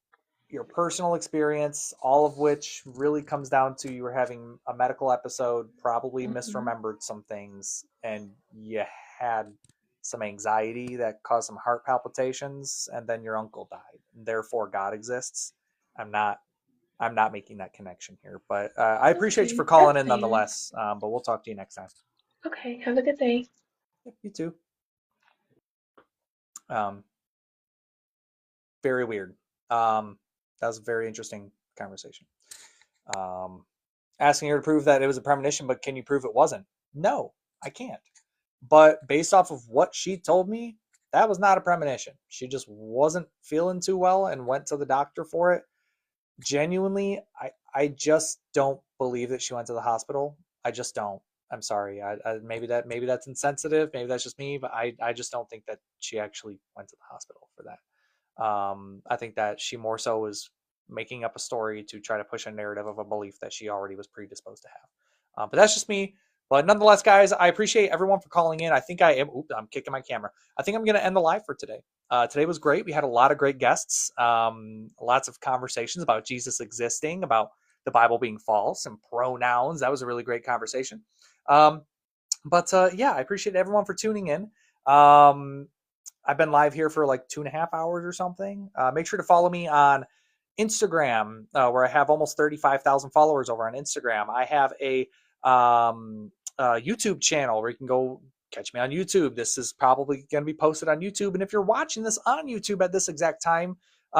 your personal experience, all of which really comes down to you were having a medical episode, probably Hmm. misremembered some things, and you had some anxiety that caused some heart palpitations, and then your uncle died. And therefore, God exists. I'm not. I'm not making that connection here, but I appreciate you Okay, for calling that's in fair. nonetheless. But we'll talk to you next time. Okay, have a good day. Yep, you too. Um, very weird. That was a very interesting conversation. Um, Asking her to prove that it was a premonition, but can you prove it wasn't? No, I can't. But based off of what she told me, that was not a premonition. She just wasn't feeling too well and went to the doctor for it. Genuinely, I just don't believe that she went to the hospital. I just don't. I'm sorry. Maybe that's insensitive. Maybe that's just me, but I just don't think that she actually went to the hospital for that. I think that she more so was making up a story to try to push a narrative of a belief that she already was predisposed to have. But that's just me. But nonetheless, guys, I appreciate everyone for calling in. I think I am. Oops, I'm kicking my camera. I think I'm going to end the live for today. Today was great. We had a lot of great guests, lots of conversations about Jesus existing, about the Bible being false, and pronouns. That was a really great conversation. But yeah, I appreciate everyone for tuning in. I've been live here for like 2.5 hours or something. Make sure to follow me on Instagram, where I have almost 35,000 followers over on Instagram. I have a YouTube channel where you can go catch me on YouTube. This is probably going to be posted on YouTube. And if you're watching this on YouTube at this exact time,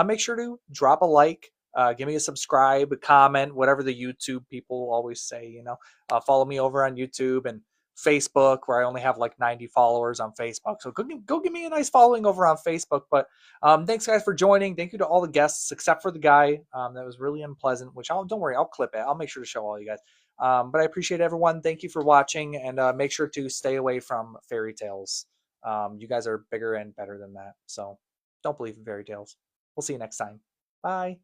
make sure to drop a like, give me a subscribe, a comment, whatever the YouTube people always say, follow me over on YouTube and Facebook, where I only have like 90 followers on Facebook. So go give me a nice following over on Facebook. But thanks, guys, for joining. Thank you to all the guests, except for the guy that was really unpleasant, which don't worry, I'll clip it. I'll make sure to show all you guys. But I appreciate everyone. Thank you for watching, and make sure to stay away from fairy tales. You guys are bigger and better than that. So don't believe in fairy tales. We'll see you next time. Bye.